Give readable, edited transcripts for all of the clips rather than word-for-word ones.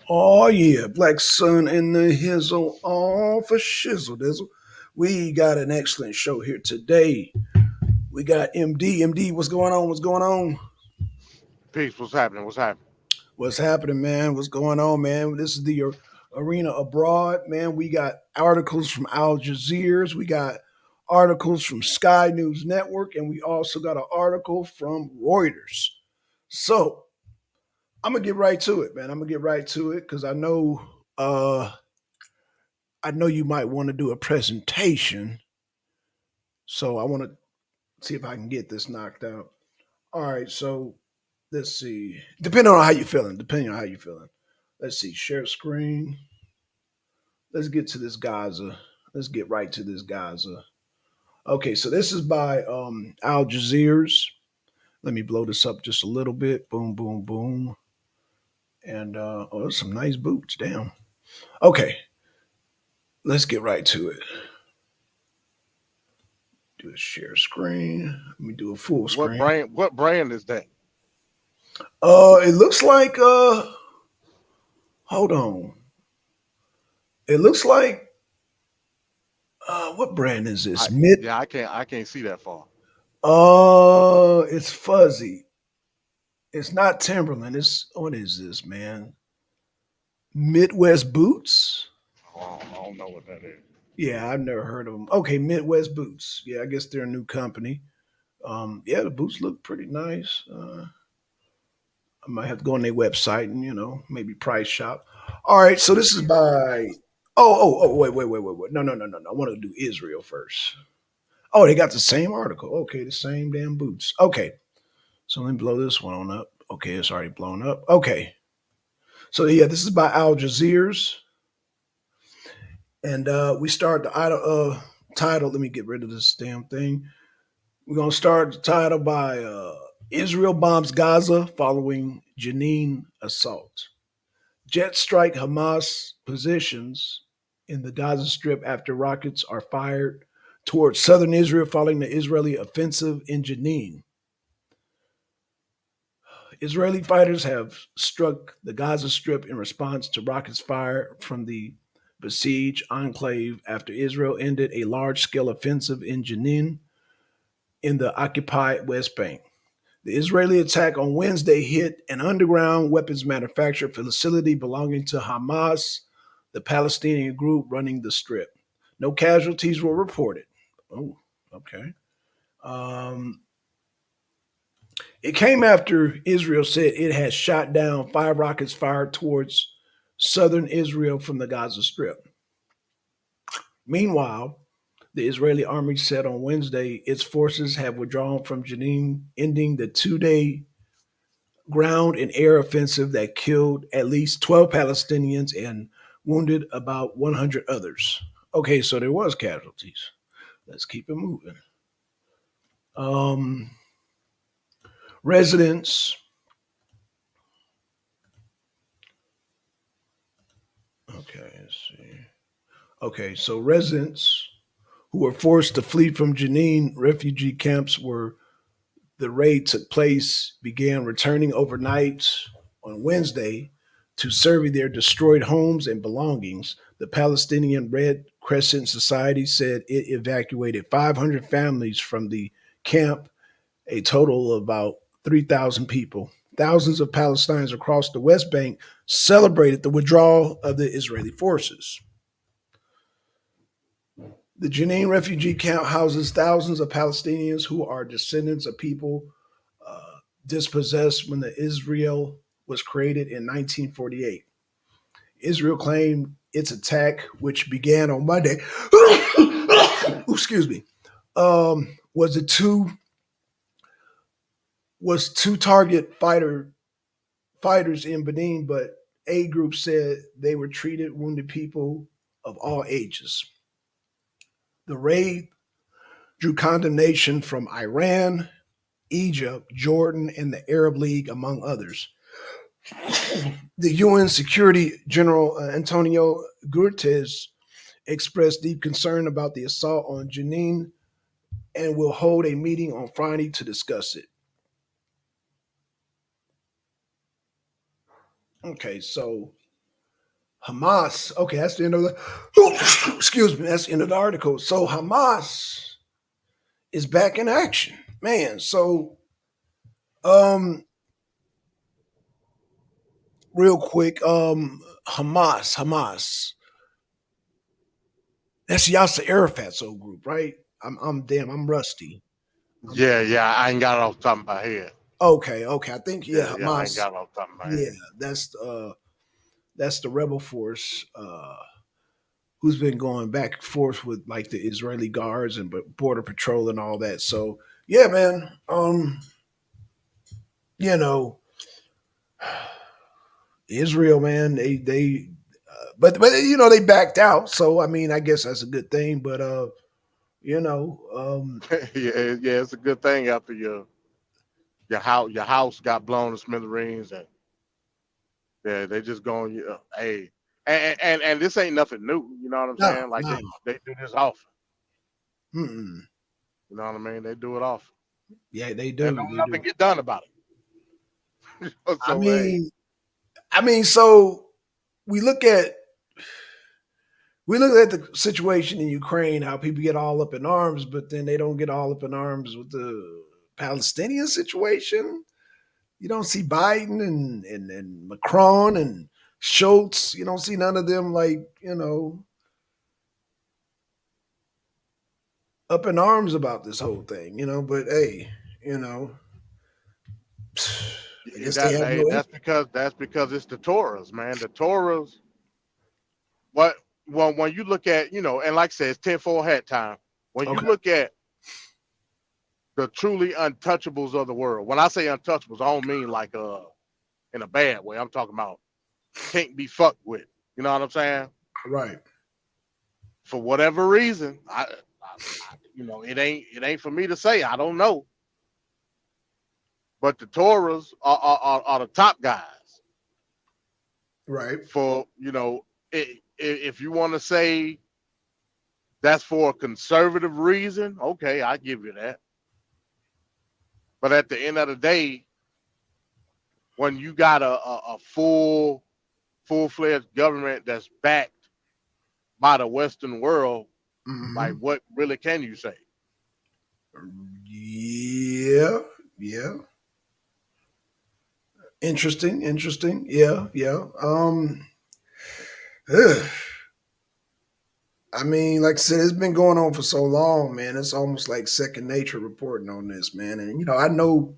Oh yeah, Black Sun and the Hizzle, all for shizzle dizzle. We got an excellent show here today. We got MD. MD, what's going on? What's going on? Peace. What's happening? What's happening? What's happening, man? What's going on, man? This is the arena abroad, man. We got articles from Al Jazeera. We got articles from Sky News Network, and we also got an article from Reuters. So I'm gonna get right to it, man. I'm gonna get right to it because uh I know you might want to do a presentation, so I want to see if I can get this knocked out. All right, so let's see. Depending on how you feeling. Let's see. Share screen. Let's get to this Gaza. Let's get right to this Gaza. Okay, so this is by Al Jazeera's. Let me blow this up just a little bit. Boom, boom, boom. And oh, there's some nice boots. Damn. Okay, let's get right to it. Do a share screen. Let me do a full What screen. brand? What brand is that? It looks like hold on. It looks like what brand is this? I Mid yeah, I can't see that far. it's fuzzy. It's not Timberland. It's what is this, man? Midwest Boots? Oh, I don't know what that is. Yeah, I've never heard of them. Okay, Midwest Boots. Yeah, I guess they're a new company. Yeah, the boots look pretty nice. I might have to go on their website and maybe price shop. All right, so this is by. Wait. No. I want to do Israel first. Oh, they got the same article. Okay, the same damn boots. Okay, so let me blow this one on up. Okay, it's already blown up. Okay, so yeah, this is by Al Jazeera's, and we start the title. Let me get rid of this damn thing. We're gonna start the title by Israel bombs Gaza following Jenin assault. Jets strike Hamas positions in the Gaza Strip after rockets are fired towards southern Israel following the Israeli offensive in Jenin. Israeli fighters have struck the Gaza Strip in response to rockets fired from the besieged enclave after Israel ended a large scale offensive in Jenin in the occupied West Bank. The Israeli attack on Wednesday hit an underground weapons manufacturer facility belonging to Hamas, the Palestinian group running the strip. No casualties were reported. Oh, okay. Um, it came after Israel said it had shot down 5 rockets fired towards southern Israel from the Gaza Strip. Meanwhile, the Israeli army said on Wednesday its forces have withdrawn from Jenin, ending the 2 day ground and air offensive that killed at least 12 Palestinians and wounded about 100 others. Okay, so there was casualties. Let's keep it moving. Um, residents. Okay, let's see. Okay, so residents who were forced to flee from Jenin refugee camps where the raid took place began returning overnight on Wednesday to survey their destroyed homes and belongings. The Palestinian Red Crescent Society said it evacuated 500 families from the camp, a total of about 3,000 people. Thousands of Palestinians across the West Bank celebrated the withdrawal of the Israeli forces. The Jenin refugee camp houses thousands of Palestinians who are descendants of people dispossessed when the Israel was created in 1948. Israel claimed its attack, which began on Monday, excuse me, was a two was to target fighters in Benin, but a group said they were treated wounded people of all ages. The raid drew condemnation from Iran, Egypt, Jordan, and the Arab League, among others. The UN Security General Antonio Guterres expressed deep concern about the assault on Jenin and will hold a meeting on Friday to discuss it. Okay, so Hamas. Okay, that's the end of the. Excuse me. That's the end of the article. So Hamas is back in action, man. So um, real quick, Hamas. That's Yasser Arafat's old group, right? I'm rusty. Yeah, yeah. I ain't got it off the top of my head. Okay, okay. I think yeah, Yeah, yeah. I ain't Hamas. got it off the top of my Yeah, head. that's the rebel force who's been going back and forth with like the Israeli guards and border patrol and all that. So yeah, man. You know, Israel, man. But they backed out. So I mean, I guess that's a good thing. But you know, Yeah, yeah. It's a good thing after your house got blown to smithereens, and yeah, they just going. Hey, and this ain't nothing new. You know what I'm no, saying? Like no, they do this often. mm-mm. You know what I mean? They do it often, Yeah, they and do, don't they nothing do. get done about it. I So hey, mean, so we look at we look at the situation in Ukraine, how people get all up in arms, but then they don't get all up in arms with the Palestinian situation. You don't see Biden and Macron and Schultz. You don't see none of them like, up in arms about this whole thing, but hey, you know, I guess they that have hey, no that's because it's the Torahs, man. The Torahs. What when you look at and like I said, it's tenfold hat time. When you okay, look at the truly untouchables of the world, when I say untouchables, I don't mean like in a bad way. I'm talking about can't be fucked with. You know what I'm saying? right. For whatever reason, it ain't for me to say. I don't know, but the Torahs are the top guys Right. for if you want to say that's for a conservative reason, okay, I give you that. But at the end of the day, when you got a full-fledged government that's backed by the Western world, like Hmm. what really can you say? Yeah. Yeah. Interesting. Interesting. Yeah. Yeah. Ugh. I mean, like I said, it's been going on for so long, man. It's almost like second nature reporting on this, man. And I know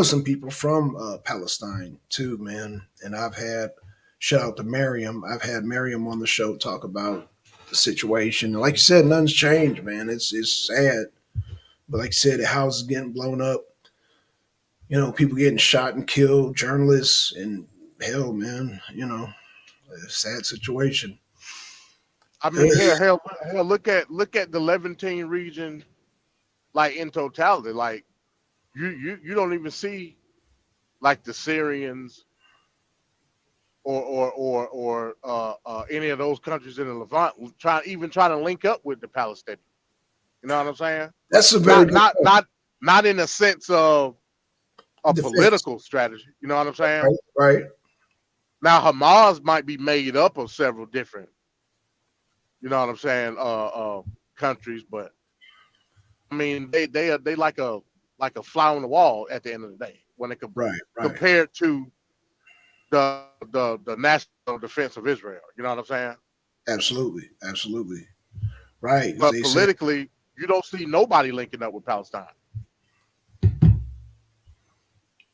some people from Palestine too, man. And I've had shout out to Miriam. I've had Miriam on the show talk about the situation. Like you said, nothing's changed, man. It's sad, but like you said, the house is getting blown up. People getting shot and killed, journalists, and hell, man. A sad situation. I mean, hell, look at the Levantine region, like in totality. Like you don't even see like the Syrians or any of those countries in the Levant trying to link up with the Palestinians. You know what I'm saying? That's a very Not good not point. not not in a sense of a Defense, political strategy. You know what I'm saying? right? Right. Now Hamas might be made up of several different, you know what I'm saying, countries, but I mean they like a fly on the wall at the end of the day when it Right, right. compared to the national defense of Israel. You know what I'm saying? Absolutely, absolutely. Right, because But they said politically, you don't see nobody linking up with Palestine.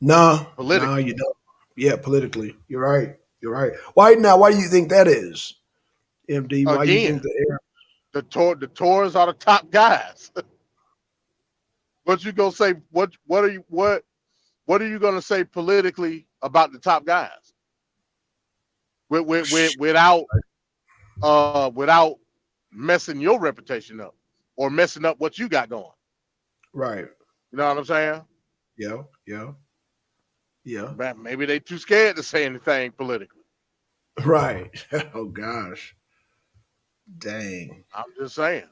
no, no, Politically, you don't. Yeah, politically, you're right. You're right. Why now? Why do you think that is, MD? Why you again, think the air? the Tories are the top guys. What you gonna say? What are you gonna say politically about the top guys without messing your reputation up or messing up what you got going? Right. You know what I'm saying? Yeah. Yeah. Yeah. Man, maybe they too scared to say anything politically. Right. Oh gosh. Dang. I'm just saying.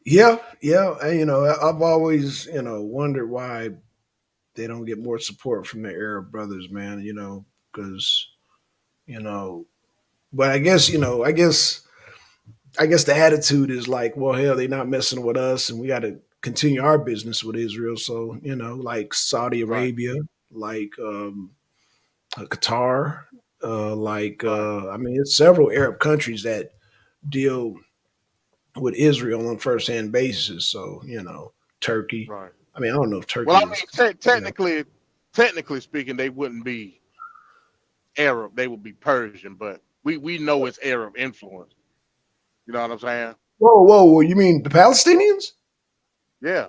Yeah. Yeah. And, I've always wondered why they don't get more support from the Arab brothers, man. Because you know But I guess the attitude is like, well, hell, they're not messing with us, and we got to continue our business with Israel. So like Saudi Right, Arabia, like Qatar, like right, I mean, it's several Arab countries that deal with Israel on first-hand basis. So Turkey. right. I mean, I don't know if Well, I Turkey is. mean, You know. technically speaking, they wouldn't be Arab. They would be Persian, but we know it's Arab influence. You know what I'm saying? Whoa, whoa, whoa! You mean the Palestinians? Yeah,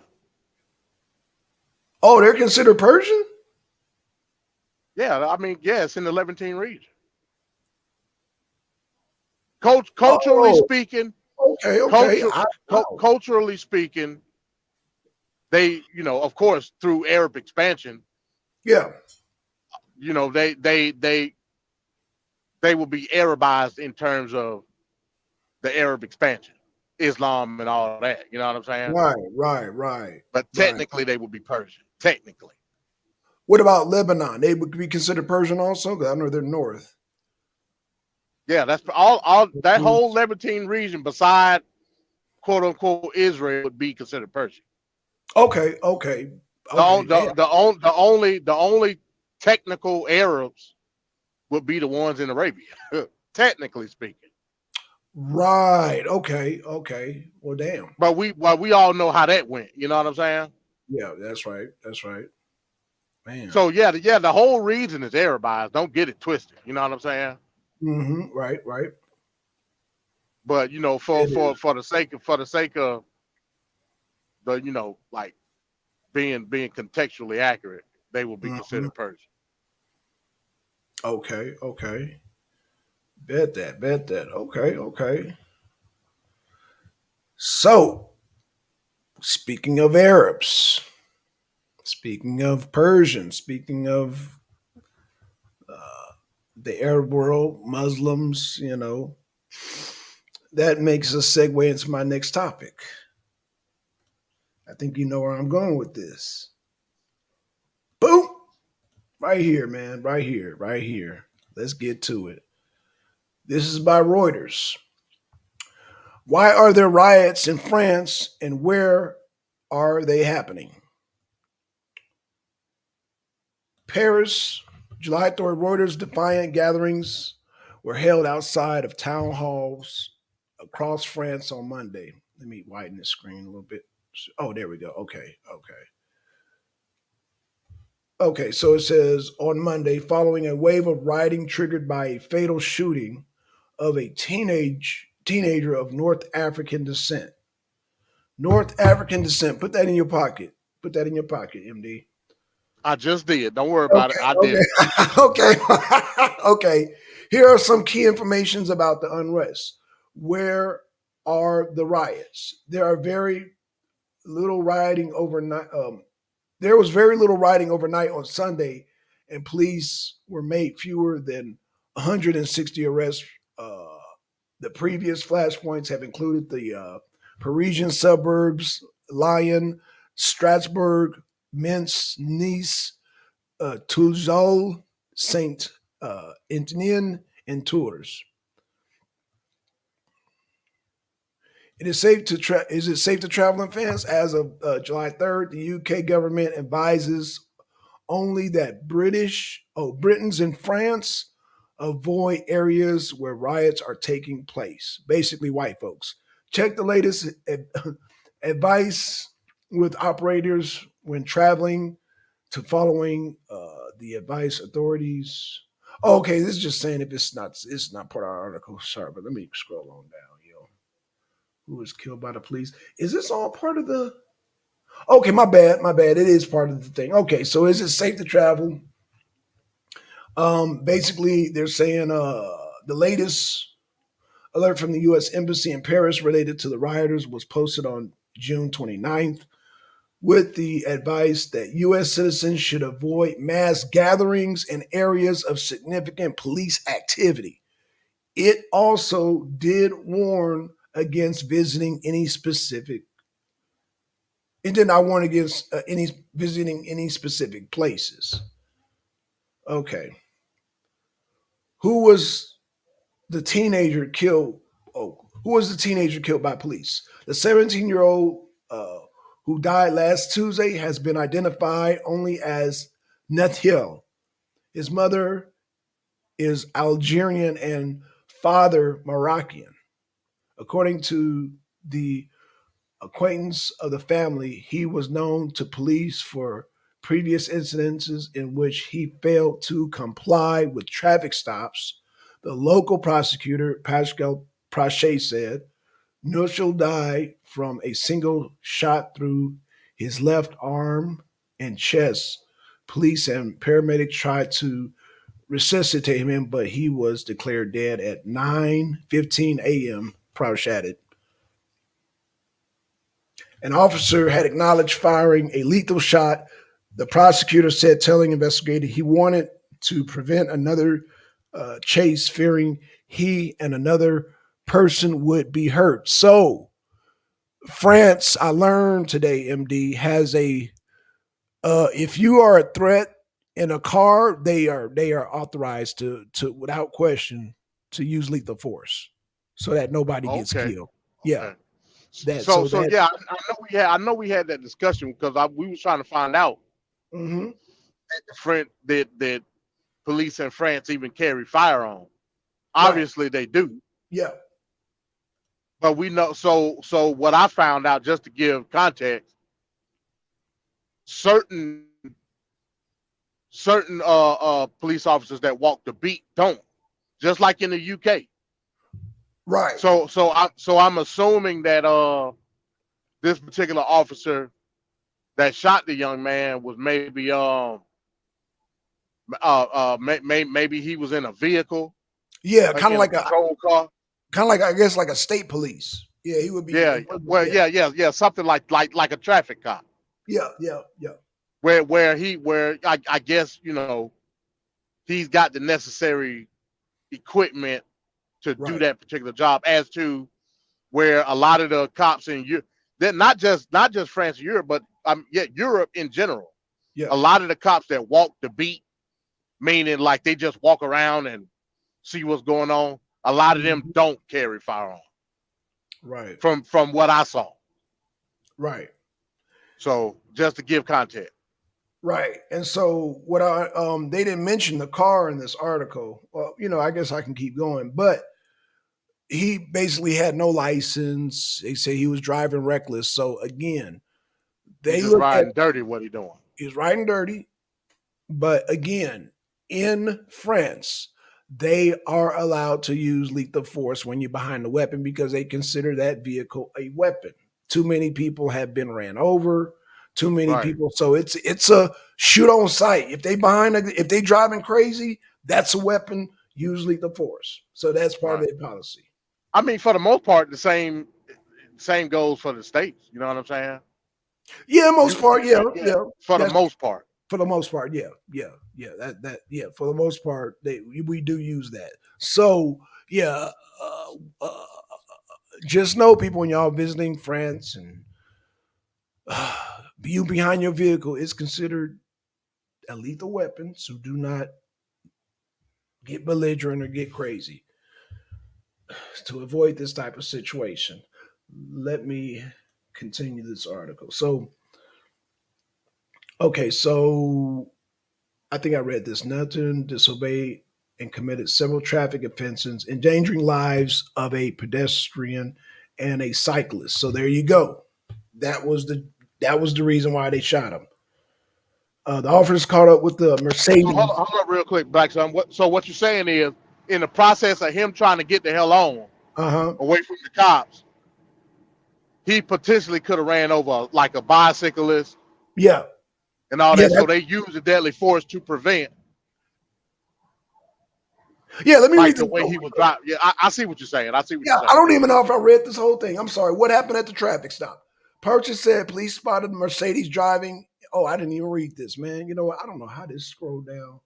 Oh, they're considered Persian. yeah. I mean, yeah, it's in the Levantine region. Culturally Oh, speaking, okay, okay. culture, Wow. culturally speaking, they, of course, through Arab expansion, Yeah. they will be Arabized in terms of the Arab expansion, Islam and all that. You know what I'm saying? Right, right, right, But right. technically, they would be Persian. Technically, What about Lebanon? They would be considered Persian also? 'Cause I know they're north. yeah, that's all that Mhm. whole Levantine region, beside quote unquote Israel, would be considered Persian. Okay, okay, The okay. on- Damn. the only technical Arabs would be the ones in Arabia, technically speaking. Right. Okay, okay. Well, damn. But we all know how that went. You know what I'm saying? Yeah, that's right. That's right. Man. So yeah, the whole region is Arabized. Don't get it twisted. You know what I'm saying? Right, right. But for It for is. for the sake of the like being contextually accurate, they will be Mhm. considered Persian. Okay, okay. Bet that. Bet that. Okay, okay. So, speaking of Arabs, speaking of Persians, speaking of the Arab world, Muslims, that makes us segue into my next topic. I think you know where I'm going with this. Boom! Right here, man. Right here. Right here. Let's get to it. This is by Reuters. Why are there riots in France and where are they happening? Paris, July 3rd, Reuters defiant gatherings were held outside of town halls across France on Monday. Let me widen this screen a little bit. Oh, there we go. Okay, okay. Okay, so it says on Monday, following a wave of rioting triggered by a fatal shooting of a teenager of North African descent. North African descent. Put that in your pocket. Put that in your pocket, MD. I just did. Don't worry about it. I Okay, did it. okay, okay, okay. Here are some key informations about the unrest. Where are the riots? There are very little rioting overnight. There was very little rioting overnight on Sunday, and police were made fewer than 160 arrests. Uh, the previous flashpoints have included the Parisian suburbs, Lyon, Strasbourg, Metz, Nice, Toulouse, Saint Etienne, and Tours. Is it safe to travel in France? As of July 3rd, the UK government advises only that Britons in France avoid areas where riots are taking place. Basically, white folks. Check the latest advice with operators when traveling to following the advice authorities. Oh, okay, this is just saying if it's not part of our article. Sorry, but let me scroll on down. Who was killed by the police? Is this all part of the? Okay, my bad, my bad. It is part of the thing. Okay, so is it safe to travel? Basically, they're saying the latest alert from the U.S. Embassy in Paris related to the rioters was posted on June 29th with the advice that U.S. citizens should avoid mass gatherings and areas of significant police activity. It also did warn against visiting any specific. It did not warn against any visiting any specific places. Okay, who was the teenager killed. Oh, who was the teenager killed by police? The 17-year-old who died last Tuesday has been identified only as Nethiel. His mother is Algerian and father Moroccan. According to the acquaintance of the family, he was known to police for previous incidences in which he failed to comply with traffic stops. The local prosecutor, Pascal Prache, said Nushel died from a single shot through his left arm and chest. Police and paramedics tried to resuscitate him, but he was declared dead at 9:15 a.m. Prache added. An officer had acknowledged firing a lethal shot. The prosecutor said, telling investigators he wanted to prevent another chase, fearing he and another person would be hurt. So, France, I learned today, MD, has a if you are a threat in a car, they are authorized to without question to use lethal force so that nobody gets Okay. killed. Yeah, Okay. that So so so that. yeah, I know we had that discussion because we was trying to find out Hmm. that police in France even carry firearms. Right. Obviously they do, Yeah. but we know. So what I found out, just to give context, certain police officers that walk the beat don't, just like in the UK. Right. So I'm assuming that this particular officer that shot the young man was maybe maybe he was in a vehicle, Yeah. in a patrol car. Kind of like I guess like a state police. Yeah, he would be. Yeah, well, Yeah. yeah, something like a traffic cop, Yeah. Yeah. Yeah. where I guess he's got the necessary equipment to do Right. that particular job. As to where a lot of the cops in Europe, they're not just France and Europe, but yeah, Europe in general. Yeah. A lot of the cops that walk the beat, meaning like they just walk around and see what's going on. A lot of them Mhm. don't carry firearms, Right. from what I saw. Right. So just to give context. Right. And so what I they didn't mention the car in this article. Well, I guess I can keep going, but he basically had no license. They say he was driving reckless. So again, He's they just look at riding dirty. What he doing? he's riding dirty. But again, in France, they are allowed to use lethal force when you're behind the weapon because they consider that vehicle a weapon. Too many people have been ran over. Too many Right. people. So it's a shoot on sight. If they driving crazy, that's a weapon. Use lethal force. So that's part of Right. their policy. I mean, for the most part, the same goes for the states. You know what I'm saying? Yeah, most You part. Yeah, yeah, yeah. for the That's most part. for the most part. Yeah, yeah, yeah. Yeah. For the most part, we do use that. So yeah, uh, uh, just know people when y'all visiting France and you behind your vehicle is considered a lethal weapon. So do not get belligerent or get crazy to avoid this type of situation. Let me continue this article. So okay, so I think I read this. Nelton disobeyed and committed several traffic offenses, endangering lives of a pedestrian and a cyclist. So there you go. That was the that was the reason why they shot him. The officers caught up with the So Mercedes. hold up real quick, Black son. So what you're saying is, in the process of him trying to get the hell on Uh huh. away from the cops, he potentially could have ran over like a bicyclist Yeah. and all Yeah. that. So they used the deadly force to prevent, Yeah. Let me read like this. the way he was driving. Yeah, I see what you're saying. I see what Yeah. you're I saying. don't even know if I read this whole thing. I'm sorry. What happened at the traffic stop? Purchase said police spotted the Mercedes driving. Oh, I didn't even read this, man. You know what? I don't know how this scrolled down.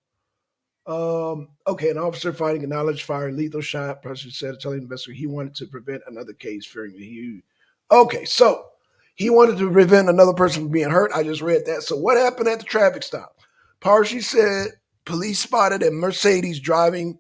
Okay, an officer finding acknowledged firing lethal shot. Person said, telling the investigator he wanted to prevent another case, fearing that he. Okay, so he wanted to prevent another person from being hurt. I just read that. So what happened at the traffic stop? Parshi said police spotted a Mercedes driving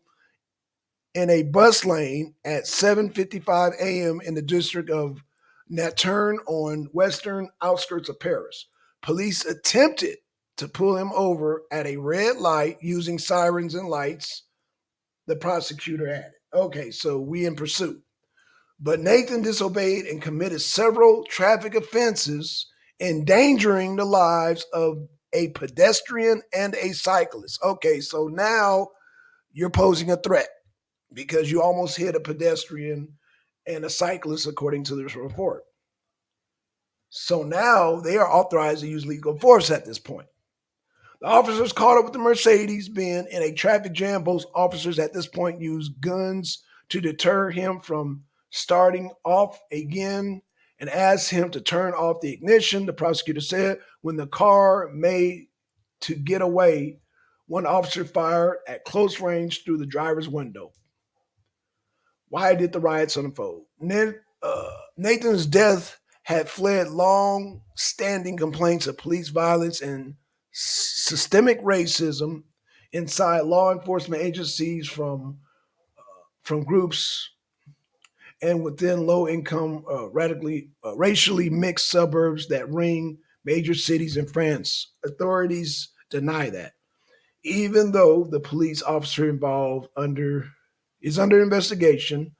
in a bus lane at 7:55 a.m. in the district of Naterne on western outskirts of Paris. Police attempted to pull him over at a red light using sirens and lights, the prosecutor added. Okay, so we in pursuit. But Nathan disobeyed and committed several traffic offenses, endangering the lives of a pedestrian and a cyclist. Okay, so now you're posing a threat because you almost hit a pedestrian and a cyclist, according to this report. So now they are authorized to use lethal force at this point. The officers caught up with the Mercedes Benz in a traffic jam. Both officers at this point used guns to deter him from starting off again and asked him to turn off the ignition. The prosecutor said when the car made to get away, one officer fired at close range through the driver's window. Why did the riots unfold? Nathan's death had fled long standing complaints of police violence and systemic racism inside law enforcement agencies from groups and within low income, radically racially mixed suburbs that ring major cities in France. Authorities deny that. Even though the police officer involved under is under investigation,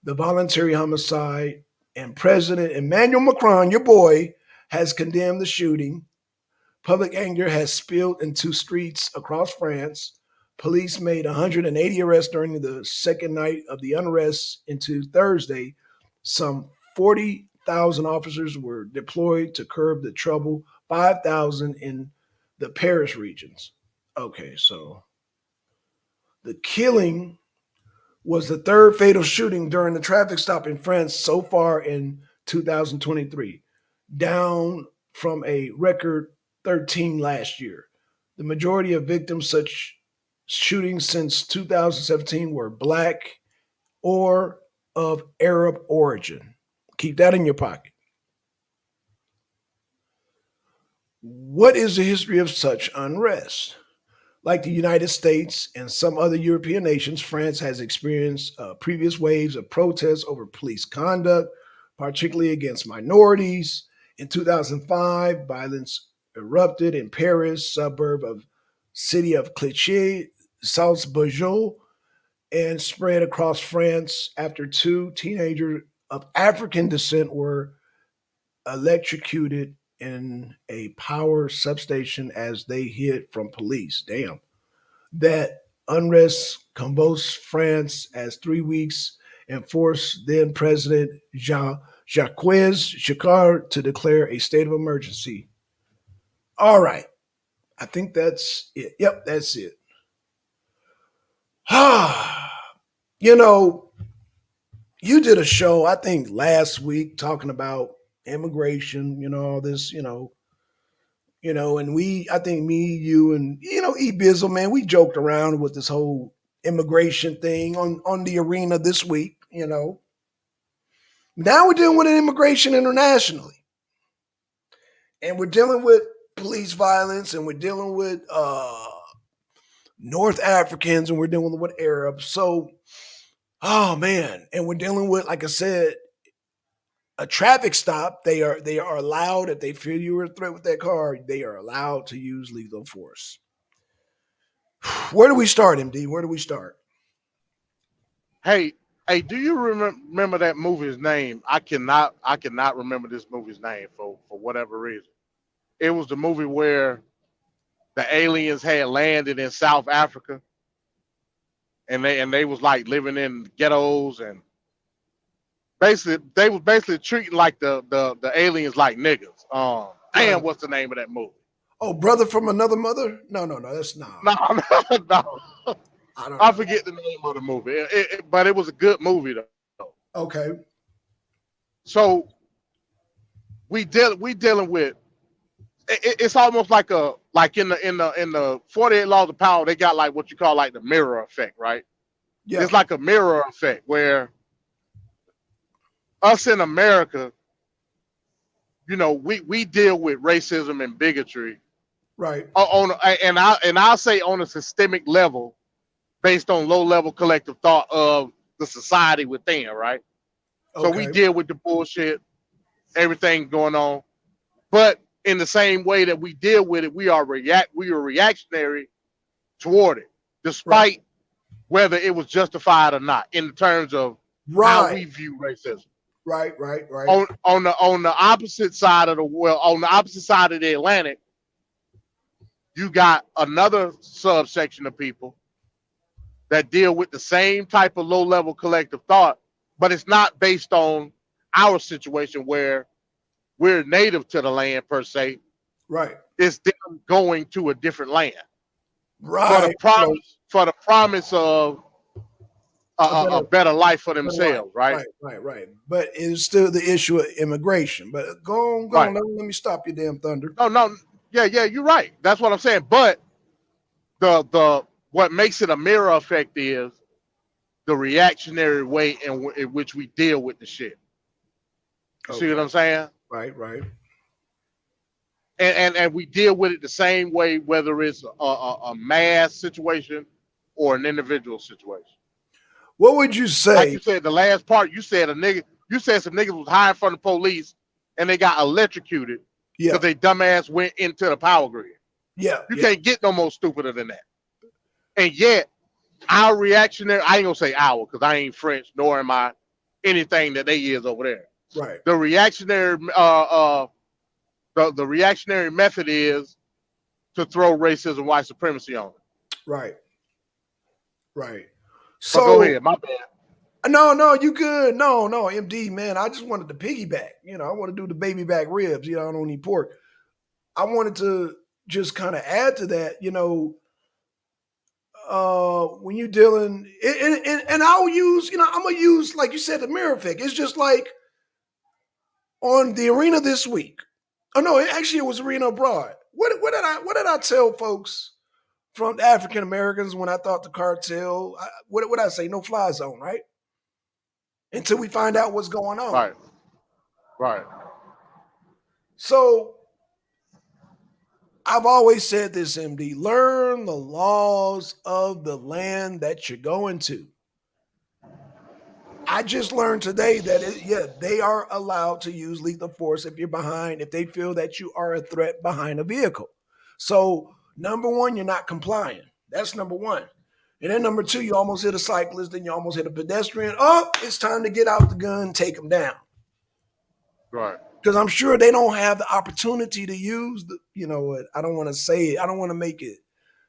the voluntary homicide, and President Emmanuel Macron, your boy, has condemned the shooting. Public anger has spilled into streets across France. Police made 180 arrests during the second night of the unrest into Thursday. Some 40,000 officers were deployed to curb the trouble, 5,000 in the Paris regions. Okay, so the killing was the third fatal shooting during the traffic stop in France so far in 2023, down from a record 13 last year. The majority of victims such shootings since 2017 were black or of Arab origin. Keep that in your pocket. What is the history of such unrest? Like the United States and some other European nations, France has experienced previous waves of protests over police conduct, particularly against minorities. In 2005, violence erupted in Paris, suburb of city of Clichy, South Beaujolais, and spread across France after two teenagers of African descent were electrocuted in a power substation as they hid from police. Damn. That unrest convulsed France as 3 weeks and forced then President Jacques Chirac to declare a state of emergency. All right. I think that's it. Yep, that's it. you know, you did a show, I think, last week talking about immigration, all this, and I think me, you, and E Bizzle, man, we joked around with this whole immigration thing on the arena this week. Now we're dealing with an immigration internationally, and we're dealing with police violence, and we're dealing with North Africans, and we're dealing with Arabs. So, oh man, and we're dealing with, like I said, a traffic stop. They are allowed, if they feel you were a threat with that car, they are allowed to use lethal force. Where do we start, MD? Where do we start? Hey, hey, do you remember that movie's name? I cannot remember this movie's name for whatever reason. It was the movie where the aliens had landed in South Africa, and they was like living in ghettos, and basically they was basically treating like the aliens like niggas. Damn, Right. what's the name of that movie? Oh, brother from another mother? No, no, no. That's not. No, no, I don't I know. forget the name of the movie, but it was a good movie though. Okay. So we dealing with it's almost like in the 48 laws of power, they got like what you call like the mirror effect, right? Yeah. It's like a mirror effect where us in America, we deal with racism and bigotry Right. on and I'll say on a systemic level based on low-level collective thought of the society within, right? So we Okay. deal with the bullshit, everything going on, but in the same way that we deal with it, we are reactionary toward it, Right. despite whether it was justified or not in terms of how Right. we view racism. Right. Right. Right. On the opposite side of the world, on the opposite side of the Atlantic, you got another subsection of people that deal with the same type of low level collective thought, but it's not based on our situation where we're native to the land per se. Right. It's them going to a different land for the Right. So promise of a a better, better life for better life. themselves, right? Right. Right. Right. But it's still the issue of immigration. But go on. Go on. Right. Let me stop you, damn thunder. No, no, yeah, yeah, you're right. That's what I'm saying. But the what makes it a mirror effect is the reactionary way in which we deal with the shit. You see what Okay. I'm saying? Right. Right. And we deal with it the same way, whether it's a mass situation or an individual situation. What would you Like say? you said, the last part, you said some niggas was hiding from the police and they got electrocuted Yeah. because they dumbass went into the power grid. Yeah. You Yeah. can't get no more stupider than that. And yet, our reactionary, I ain't gonna say our because I ain't French, nor am I anything that they is over there. Right. The reactionary, the reactionary method is to throw racism, white supremacy on it. Right. Right. But go So ahead, my bad. no, no, you good. No, no, MD, man. I just wanted to piggyback. I want to do the baby back ribs. I don't eat pork. I wanted to just kind of add to that, when you're dealing, and I'll use, I'm gonna use, like you said, the mirror effect. It's just like on the arena this week. Oh no, actually it was arena abroad. What did I tell folks from the African Americans when I thought the cartel? What did I say? No fly zone, right? Until we find out what's going on. Right, right, So I've always said this, MD, learn the laws of the land that you're going to. I just learned today that they are allowed to use lethal force if they feel that you are a threat behind a vehicle. So number one, you're not complying. That's number one. And then number two, you almost hit a cyclist, then you almost hit a pedestrian. Oh, it's time to get out the gun, take them down. right. Because I'm sure they don't have the opportunity to use what I don't want to say it. I don't want to make it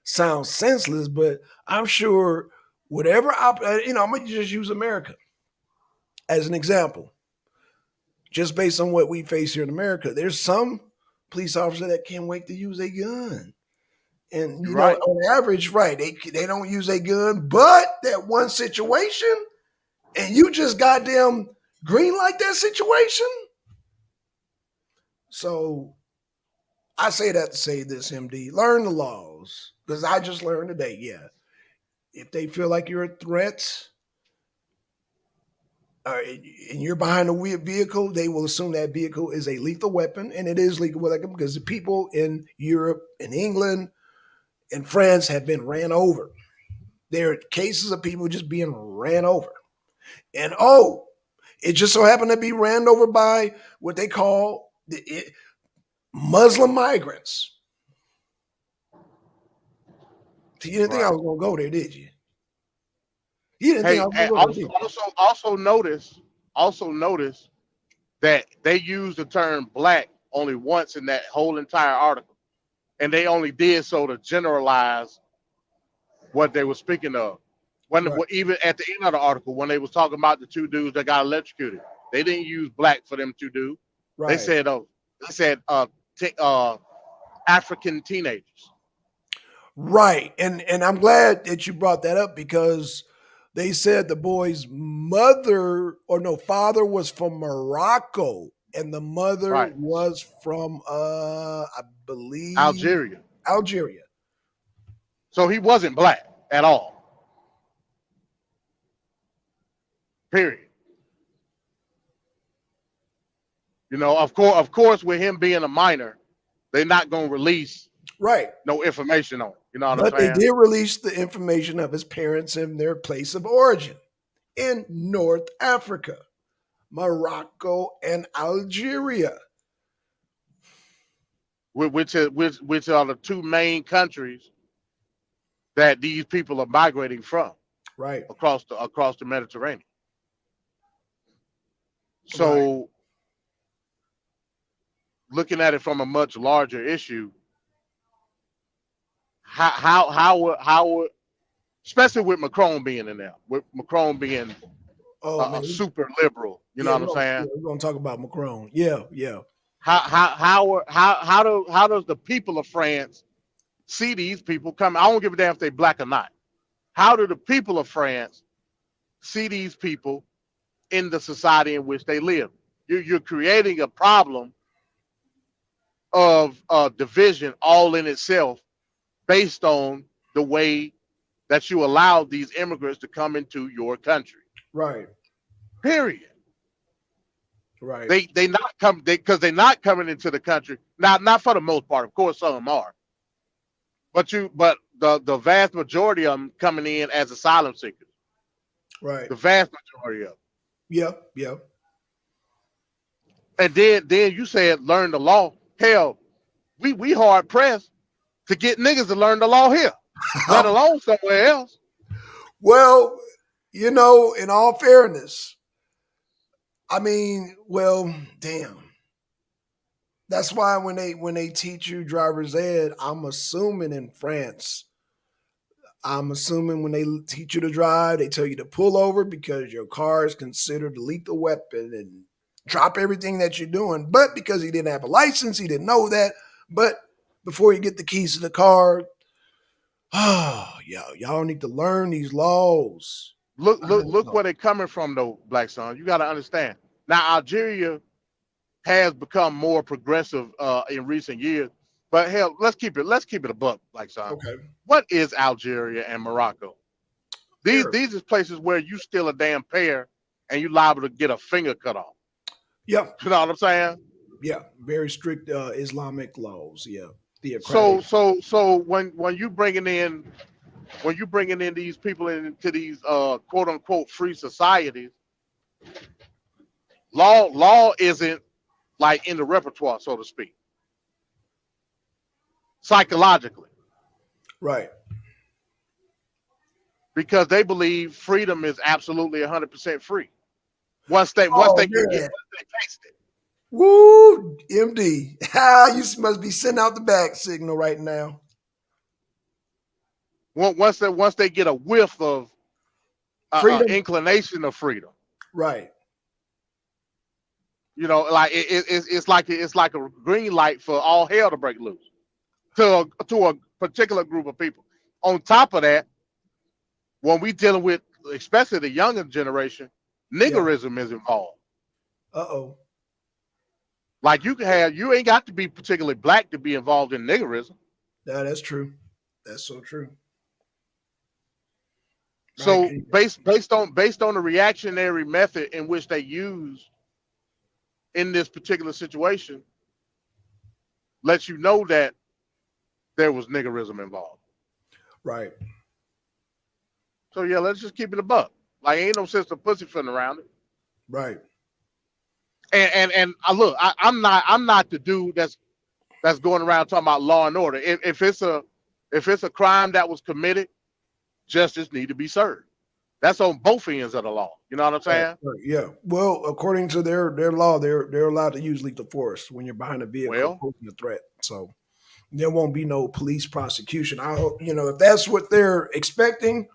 sound senseless, but I'm sure I'm gonna just use America as an example. Just based on what we face here in America, there's some police officer that can't wait to use a gun. And You're right. on average, right, they don't use a gun, but that one situation, and you just goddamn green like that situation. So I say that to say this, MD. Learn the laws. Because I just learned today, yeah. If they feel like you're a threat and you're behind a weird vehicle, they will assume that vehicle is a lethal weapon. And it is lethal weapon because the people in Europe and England and France have been ran over. There are cases of people just being ran over. And it just so happened to be ran over by what they call Muslim migrants. You didn't think I Right. was going to go there, did you? You didn't think I Hey, was going and to go there, did you? also notice that they use the term black only once in that whole entire article, and they only did so to generalize what they were speaking of. Right, Even at the end of the article, when they was talking about the two dudes that got electrocuted, they didn't use black for them two dudes. They right, said, they said African teenagers. right. And I'm glad that you brought that up because they said the boy's mother or no father was from Morocco and the mother Right. was from I believe Algeria. Algeria. So he wasn't black at all. Period. Of course, with him being a minor, they're not gonna release Right. no information on it. You know what I'm But they saying? did release the information of his parents and their place of origin in North Africa, Morocco, and Algeria. Which are the two main countries that these people are migrating from Right. across the Mediterranean. Right. So looking at it from a much larger issue, how especially with Macron being in there, with Macron being Oh a man. super liberal, you know Yeah, what I'm saying? we're gonna talk about Macron. Yeah, yeah. How does the people of France see these people coming? I don't give a damn if they black or not. How do the people of France see these people in the society in which they live? You're creating a problem of division all in itself based on the way that you allow these immigrants to come into your country. Right. Period. Right. They not come because they're not coming into the country. Not for the most part. Of course, some of them are, but the vast majority of them coming in as asylum seekers. Right. The vast majority of them. Yep. Yep. And then you said learn the law. Hell, we hard pressed to get niggas to learn the law here, let alone somewhere else. Well, in all fairness, I mean, well, damn. That's why when they teach you driver's ed, I'm assuming when they teach you to drive, they tell you to pull over because your car is considered a lethal weapon and drop everything that you're doing. But because he didn't have a license, he didn't know that. But before you get the keys to the car, oh, y'all need to learn these laws. Look where they're coming from though, Black Son. You got to understand. Now Algeria has become more progressive in recent years, but hell, let's keep it a buck, Black Son. Okay. What is Algeria and Morocco? These Here. these is places where you steal a damn pear and you liable to get a finger cut off. Yeah. You know what I'm saying? Yeah. Very strict Islamic laws. Yeah. Theocratic. So when you bringing in these people into these quote unquote free societies, law isn't like in the repertoire, so to speak, psychologically, Right. because they believe freedom is absolutely 100% free. Once they Oh can get man. once they taste it. Woo, MD. You must be sending out the back signal right now. Once they get a whiff of Freedom. inclination of freedom, Right. like it's like a green light for all hell to break loose to a particular group of people. On top of that, when we dealing with especially the younger generation, Yeah. niggerism is involved. Uh-oh. Like you ain't got to be particularly black to be involved in niggerism. Yeah, that's true. That's so true. Right. So based on the reactionary method in which they use in this particular situation, lets you know that there was niggerism involved. Right. So yeah, let's just keep it a buck. Like ain't no sense of pussyfooting around it. Right. And look, I'm not the dude that's going around talking about law and order. If it's a crime that was committed, justice need to be served. That's on both ends of the law. You know what I'm Right. saying? Right. Yeah. Well, according to their law, they're allowed to use lethal force when you're behind a vehicle Well, posing a threat. So there won't be no police prosecution. I hope if that's what they're expecting.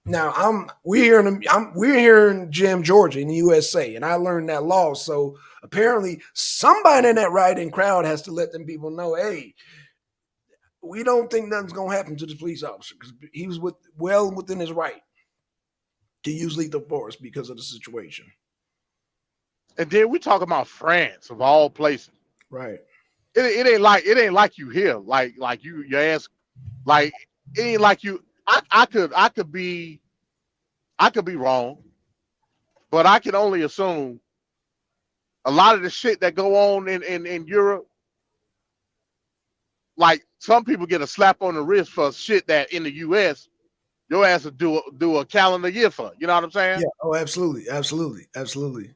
Now we're here in Jim, Georgia, in the USA, and I learned that law. So apparently, somebody in that riding crowd has to let them people know, hey, we don't think nothing's gonna happen to the police officer because he was well within his right to use lethal force because of the situation. and then we talk about France of all places. Right. It ain't like you here. Like you ask like it ain't like you. I could be wrong, but I can only assume a lot of the shit that go on in Europe Like some people get a slap on the wrist for shit that in the U.S. your ass would do a calendar year for. You know what I'm saying? Yeah. Oh, absolutely, absolutely, absolutely.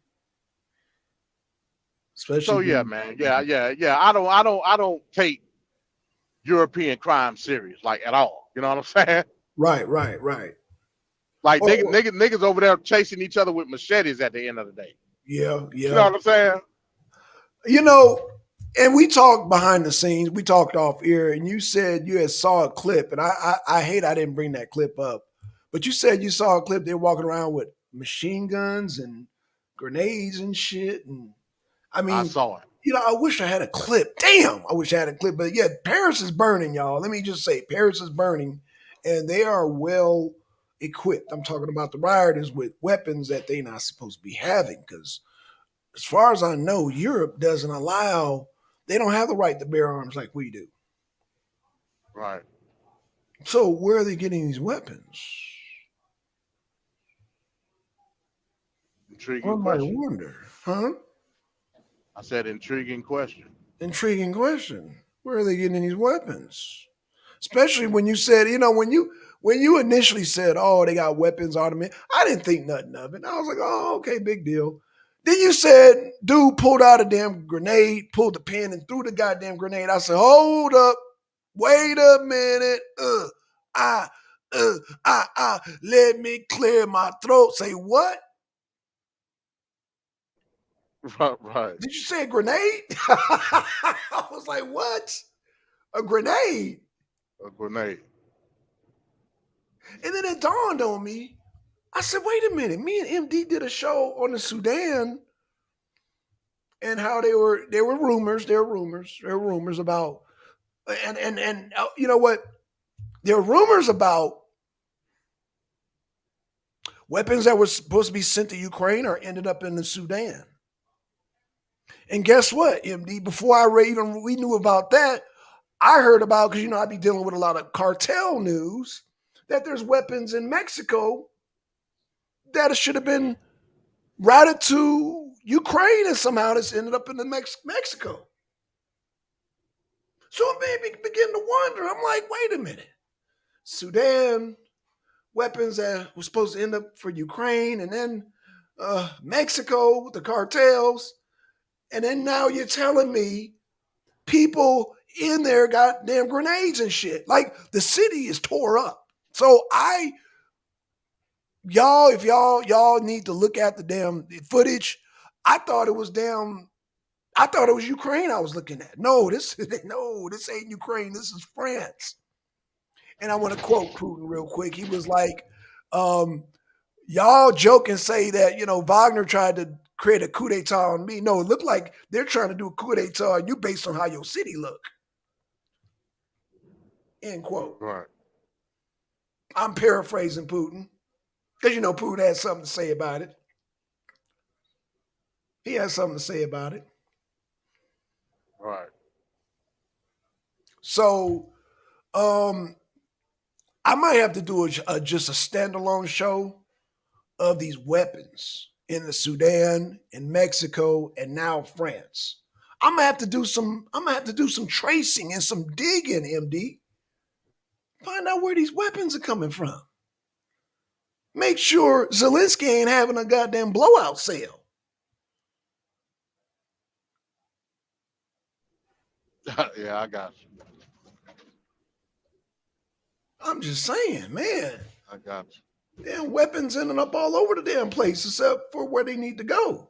Especially So yeah, being man. Yeah. I don't take European crime serious like at all. You know what I'm saying? right, right, right. Like Or niggas over there chasing each other with machetes at the end of the day. yeah, You know yeah. what I'm saying? You know, and we talked behind the scenes. We talked off air, and you said you had saw a clip, and I hate I didn't bring that clip up, but you said you saw a clip. They're walking around with machine guns and grenades and shit, and I I mean, saw it. I wish I had a clip. Damn, I wish I had a clip. But yeah, Paris is burning, y'all. Let me just say, Paris is burning, and they are well equipped. I'm talking about the rioters with weapons that they're not supposed to be having. Because as far as I know, Europe doesn't allow. They don't have the right to bear arms like we do. Right. So where are they getting these weapons? Intriguing One might question. wonder, huh? I said intriguing question. Intriguing question. Where are they getting these weapons? Especially when you said, when you initially said, "Oh, they got weapons automated," I didn't think nothing of it. I was like, "Oh, okay, big deal." Then you said, "Dude pulled out a damn grenade, pulled the pin, and threw the goddamn grenade." I said, "Hold up, wait a minute, I, let me clear my throat." Say what? Right. Right. Did you say a grenade? I was like, "What? A grenade?" A grenade. And then it dawned on me. I said, wait a minute. Me and MD did a show on the Sudan and how there were rumors, there were rumors about and you know what? There were rumors about weapons that were supposed to be sent to Ukraine or ended up in the Sudan. And guess what, MD? Before even we knew about that, I heard about because I be dealing with a lot of cartel news that there's weapons in Mexico that should have been routed to Ukraine and somehow this ended up in the Mexico. So it made me begin to wonder. I'm like, wait a minute. Sudan, weapons that were supposed to end up for Ukraine, and then Mexico with the cartels. And then now you're telling me people in there got damn grenades and shit. Like the city is tore up. So if y'all need to look at the damn footage. I thought it was damn I thought it was Ukraine I was looking at. No, this ain't Ukraine. This is France. And I want to quote Putin real quick. He was like, um, "Y'all joke and say that Wagner tried to create a coup d'état on me. No, it looked like they're trying to do a coup d'état on you based on how your city look." End quote. Right. I'm paraphrasing Putin because Putin had something to say about it. He has something to say about it. Right. So um, I might have to do just a standalone show of these weapons in the Sudan, in Mexico, and now France. I'm gonna have to do some tracing and some digging, MD. Find out where these weapons are coming from. Make sure Zelensky ain't having a goddamn blowout sale. Yeah, I got you. I'm just saying, man. I got you. Damn weapons ending up all over the damn place except for where they need to go.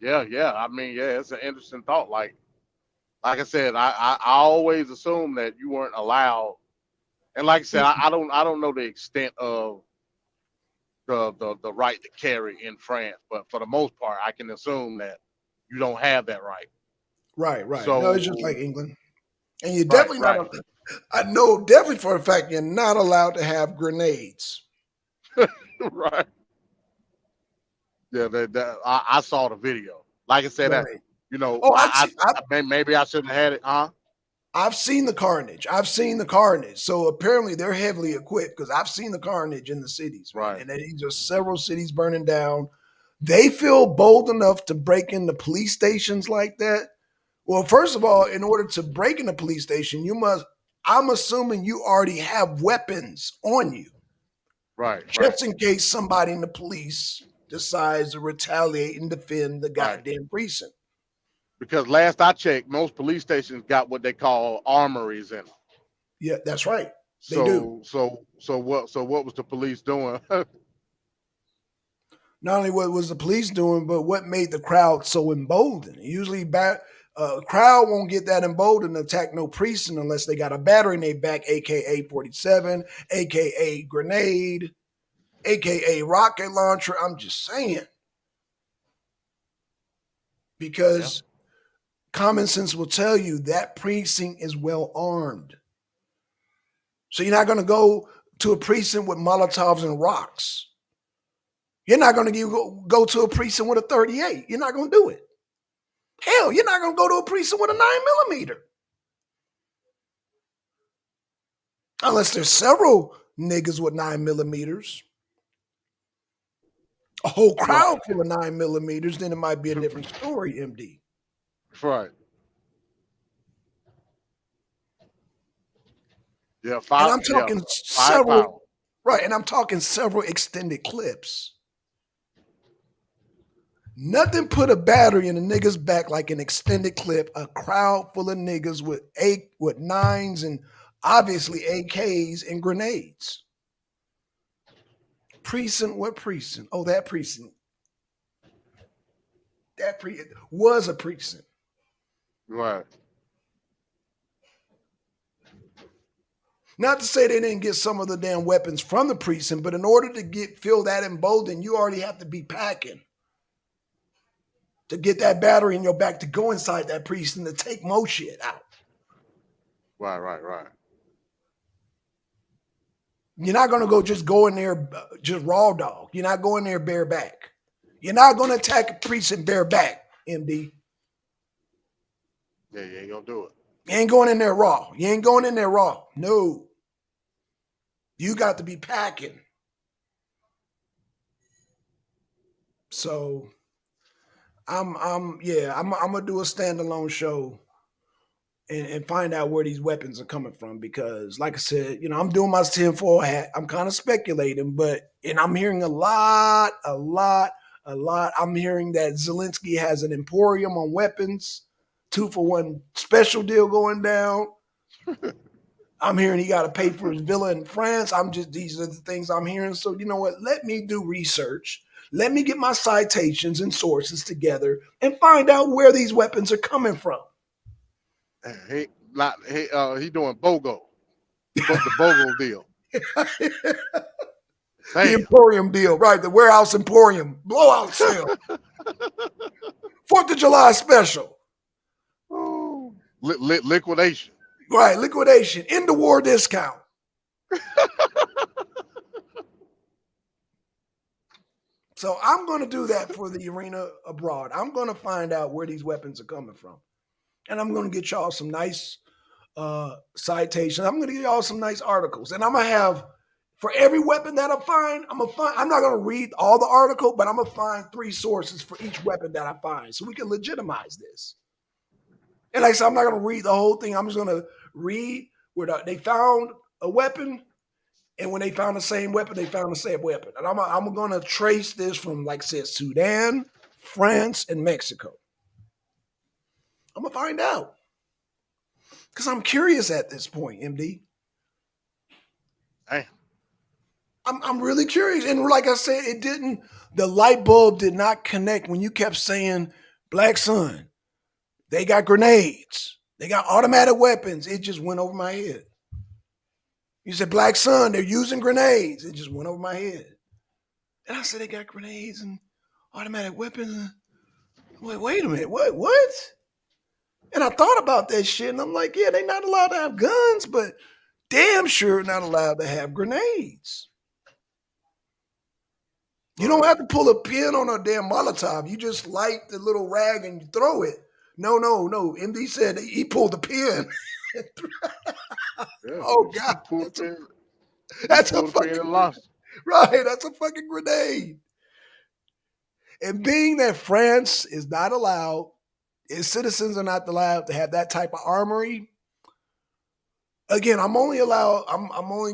Yeah. I mean, yeah, it's an interesting thought. Like I said, I always assumed that you weren't allowed. And like I said, I don't know the extent of the right to carry in France, but for the most part, I can assume that you don't have that right. Right, right. No, it's just like So England. And you're right, definitely not, right, I know definitely for a fact you're not allowed to have grenades. right. Yeah, I saw the video. Like I said, that Right. you know, Oh, I've seen, maybe I shouldn't have had it, huh? I've seen the carnage. I've seen the carnage. So apparently they're heavily equipped because I've seen the carnage in the cities, man. Right, And there's just several cities burning down. They feel bold enough to break into police stations like that Well, first of all, in order to break in a police station, you must. I'm assuming you already have weapons on you, Right, right, just in case somebody in the police decides to retaliate and defend the right. goddamn precinct. Because last I checked, most police stations got what they call armories in them. Yeah, that's right. They do. So what was the police doing? Not only what was the police doing, but what made the crowd so emboldened. Usually, crowd won't get that emboldened to attack no precinct unless they got a battery in their back, aka 47, aka grenade, aka rocket launcher. I'm just saying Yeah. because common sense will tell you that precinct is well armed. So you're not going to go to a precinct with Molotovs and rocks. You're not going to go to a precinct with a 38. You're not going to do it. Hell, you're not going to go to a precinct with a 9mm. Unless there's several niggas with 9mm. A whole Right. crowd full of 9mm, then it might be a different story, MD. Right. Yeah. And Fire. I'm Yeah. talking Firepower. several, right, and I'm talking several extended clips. Nothing put a battery in a nigga's back like an extended clip, a crowd full of niggas with nines and obviously AKs and grenades. Precinct, what precinct? Oh, that precinct. That was a precinct. Right. Not to say they didn't get some of the damn weapons from the precinct, but in order to feel that emboldened, you already have to be packing to get that battery in your back to go inside that precinct to take more shit out. Right. Right. Right. You're not going to just go in there just raw dog. You're not going there bareback. You're not going to attack a precinct bareback, MD. Yeah. You ain't gonna do it. You ain't going in there raw. You ain't going in there raw. No. You got to be packing. So I'm gonna do a standalone show and find out where these weapons are coming from because, like I said, I'm doing my tinfoil hat. I'm kind of speculating, and I'm hearing a lot. I'm hearing that Zelensky has an emporium on weapons, 2-for-1 special deal going down. I'm hearing he got to pay for his villa in France. These are the things I'm hearing. So you know what? Let me do research. Let me get my citations and sources together and find out where these weapons are coming from. He doing BOGO. The BOGO deal. The Damn. Emporium deal, right? The warehouse Emporium blowout sale, 4th of July special, Oh. Liquidation. right? Liquidation, end the war discount. So I'm going to do that for the arena abroad. I'm going to find out where these weapons are coming from, and I'm going to get y'all some nice citations. I'm going to get y'all some nice articles, and I'm going to have for every weapon that I find. I'm not going to read all the article, but I'm going to find 3 sources for each weapon that I find, so we can legitimize this. And like I said, I'm not going to read the whole thing. I'm just going to read where they found a weapon. And when they found the same weapon, they found the same weapon. And I'm going to trace this from, like I said, Sudan, France, and Mexico. I'm going to find out. Because I'm curious at this point, MD. Damn. I'm really curious. And like I said, the light bulb did not connect when you kept saying, Black Sun, they got grenades. They got automatic weapons. It just went over my head. You said, Black Sun, they're using grenades. It just went over my head. And I said, they got grenades and automatic weapons. Wait a minute. What? And I thought about that shit, and I'm like, yeah, they're not allowed to have guns, but damn sure not allowed to have grenades. You don't have to pull a pin on a damn Molotov. You just light the little rag and you throw it. No. MD said he pulled the pin. Yeah. Oh, He God. pulled the pin. That's a Pulled the pin fucking and lost. right. That's a fucking grenade. And being that France is not allowed, Its citizens are not allowed to have that type of armory. Again, I'm only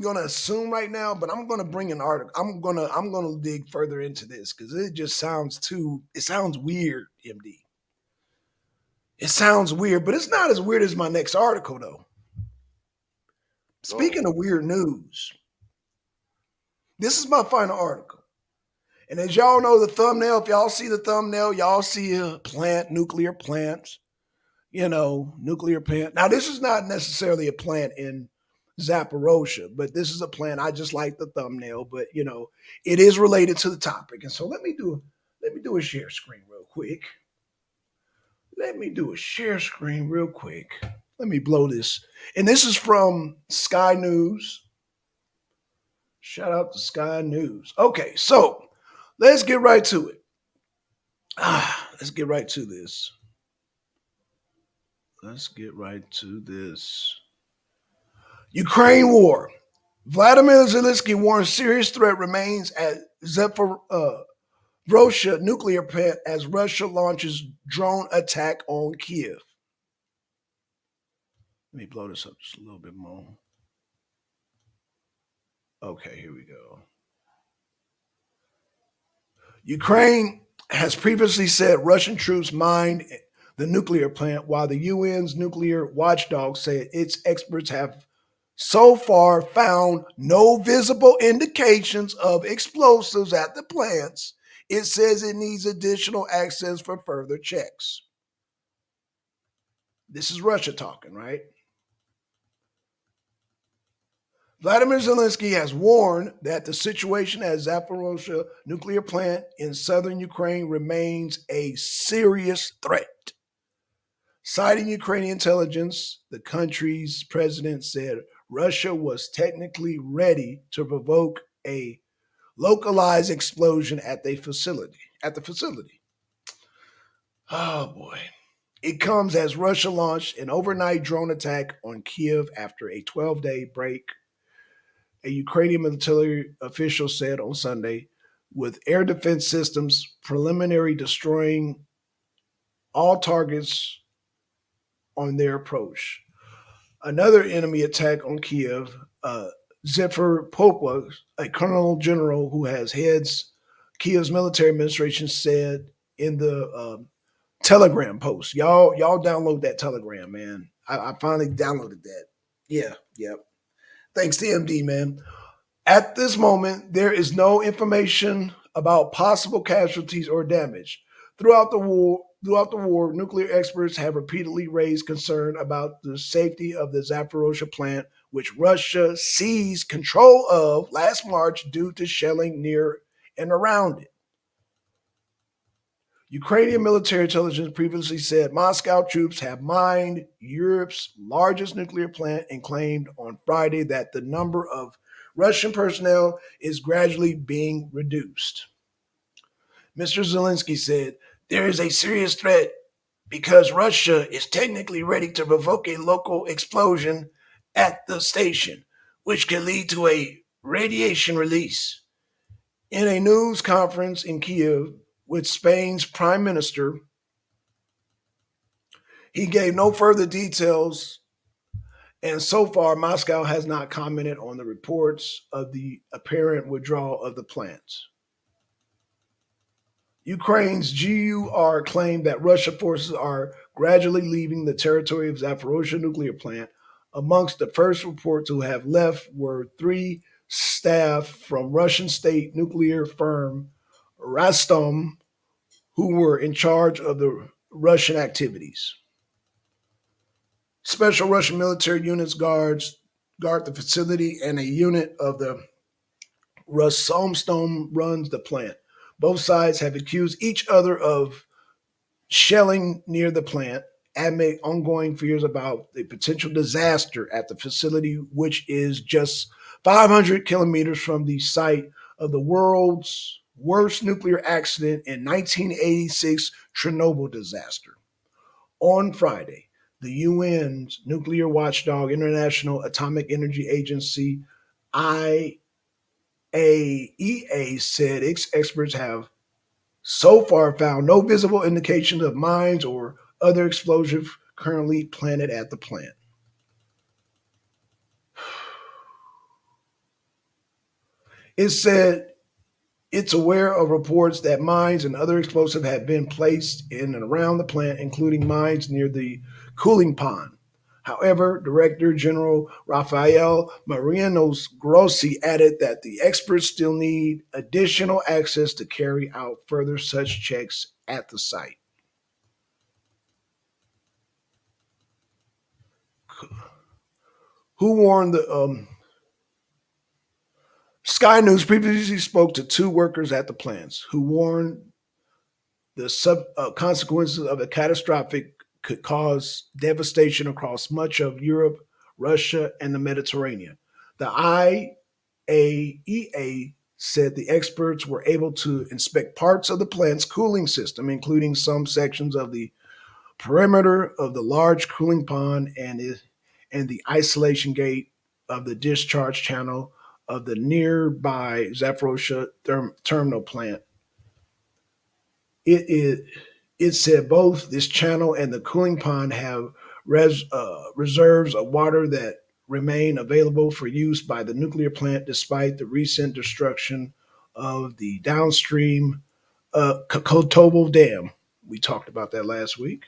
gonna assume right now, but I'm gonna bring an article. I'm gonna dig further into this because it just sounds too it sounds weird, MD. It sounds weird, but it's not as weird as my next article though. Oh, Speaking of weird news, this is my final article. And as y'all know, the thumbnail, if y'all see the thumbnail, y'all see a plant, nuclear plants, nuclear plant. Now, this is not necessarily a plant in Zaporozhye, but this is a plant. I just like the thumbnail, but it is related to the topic. And so let me do a share screen real quick. Let me do a share screen real quick. Let me blow this. And this is from Sky News. Shout out to Sky News. Okay, so let's get right to it. Let's get right to this. Let's get right to this. Ukraine war. Vladimir Zelensky warns serious threat remains at Zaporozhye nuclear plant as Russia launches drone attack on Kiev. Let me blow this up just a little bit more. Okay, here we go. Ukraine has previously said Russian troops mined the nuclear plant, while the UN's nuclear watchdog said its experts have so far found no visible indications of explosives at the plants. It says it needs additional access for further checks. This is Russia talking, right? Vladimir Zelensky has warned that the situation at Zaporozhye nuclear plant in southern Ukraine remains a serious threat. Citing Ukrainian intelligence, the country's president said Russia was technically ready to provoke a localized explosion at the facility. Oh boy. It comes as Russia launched an overnight drone attack on Kiev after a 12-day break, a Ukrainian military official said on Sunday, with air defense systems preliminary destroying all targets on their approach. Another enemy attack on Kiev, Zephyr Popov, a colonel general who has heads Kiev's military administration, said in the Telegram post. Y'all download that Telegram, man. I finally downloaded that. Yeah, yep. Thanks to MD, man. At this moment, there is no information about possible casualties or damage. Throughout the war, nuclear experts have repeatedly raised concern about the safety of the Zaporozhye plant, which Russia seized control of last March due to shelling near and around it. Ukrainian military intelligence previously said Moscow troops have mined Europe's largest nuclear plant and claimed on Friday that the number of Russian personnel is gradually being reduced. Mr. Zelensky said, there is a serious threat because Russia is technically ready to provoke a local explosion at the station, which could lead to a radiation release. In a news conference in Kiev with Spain's prime minister, he gave no further details, and so far, Moscow has not commented on the reports of the apparent withdrawal of the plants. Ukraine's GUR claimed that Russian forces are gradually leaving the territory of Zaporozhye nuclear plant. Amongst the first reports who have left were three staff from Russian state nuclear firm Rastom, who were in charge of the Russian activities. Special Russian military units guard the facility, and a unit of the Rosomstom runs the plant. Both sides have accused each other of shelling near the plant, amid ongoing fears about the potential disaster at the facility, which is just 500 kilometers from the site of the world's worst nuclear accident in 1986 Chernobyl disaster. On Friday, the UN's nuclear watchdog, International Atomic Energy Agency, IAEA, said its experts have so far found no visible indications of mines or other explosives currently planted at the plant. It said it's aware of reports that mines and other explosives have been placed in and around the plant, including mines near the cooling pond. However, Director General Rafael Marinos Grossi added that the experts still need additional access to carry out further such checks at the site. Who warned the Sky News previously spoke to two workers at the plants who warned the consequences of a catastrophic could cause devastation across much of Europe, Russia, and the Mediterranean. The IAEA said the experts were able to inspect parts of the plant's cooling system, including some sections of the perimeter of the large cooling pond and the isolation gate of the discharge channel of the nearby Zaporozhye terminal plant. It it said both this channel and the cooling pond have reserves of water that remain available for use by the nuclear plant despite the recent destruction of the downstream Kokotovo Dam. We talked about that last week.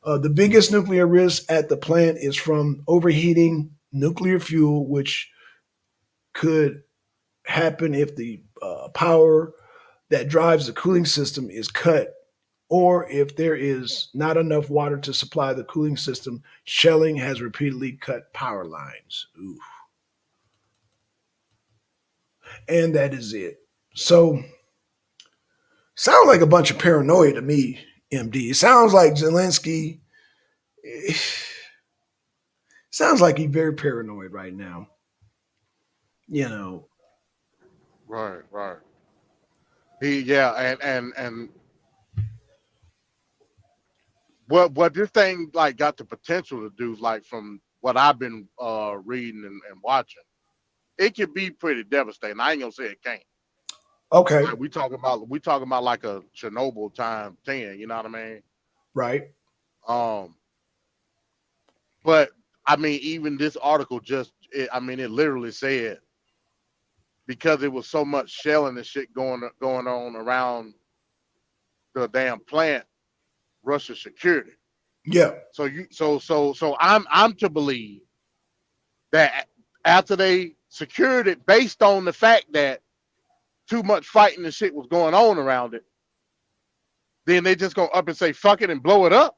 The biggest nuclear risk at the plant is from overheating nuclear fuel, which could happen if the power that drives the cooling system is cut or if there is not enough water to supply the cooling system. Shelling has repeatedly cut power lines. Ooh. And that is it. So, sounds like a bunch of paranoia to me, MD. It sounds like Zelensky, sounds like he's very paranoid right now. You know, Right, right. Yeah, and what this thing like got the potential to do, like from what I've been reading and watching, it can be pretty devastating. I ain't gonna say it can't. okay, Like we talking about like a Chernobyl time 10. You know what I mean? right. Um, but I mean, even this article I mean, it literally said because it was so much shelling and shit going on around the damn plant, Russia secured it. Yeah, So I'm to believe that after they secured it, based on the fact that too much fighting and shit was going on around it, then they just gonna up and say fuck it and blow it up.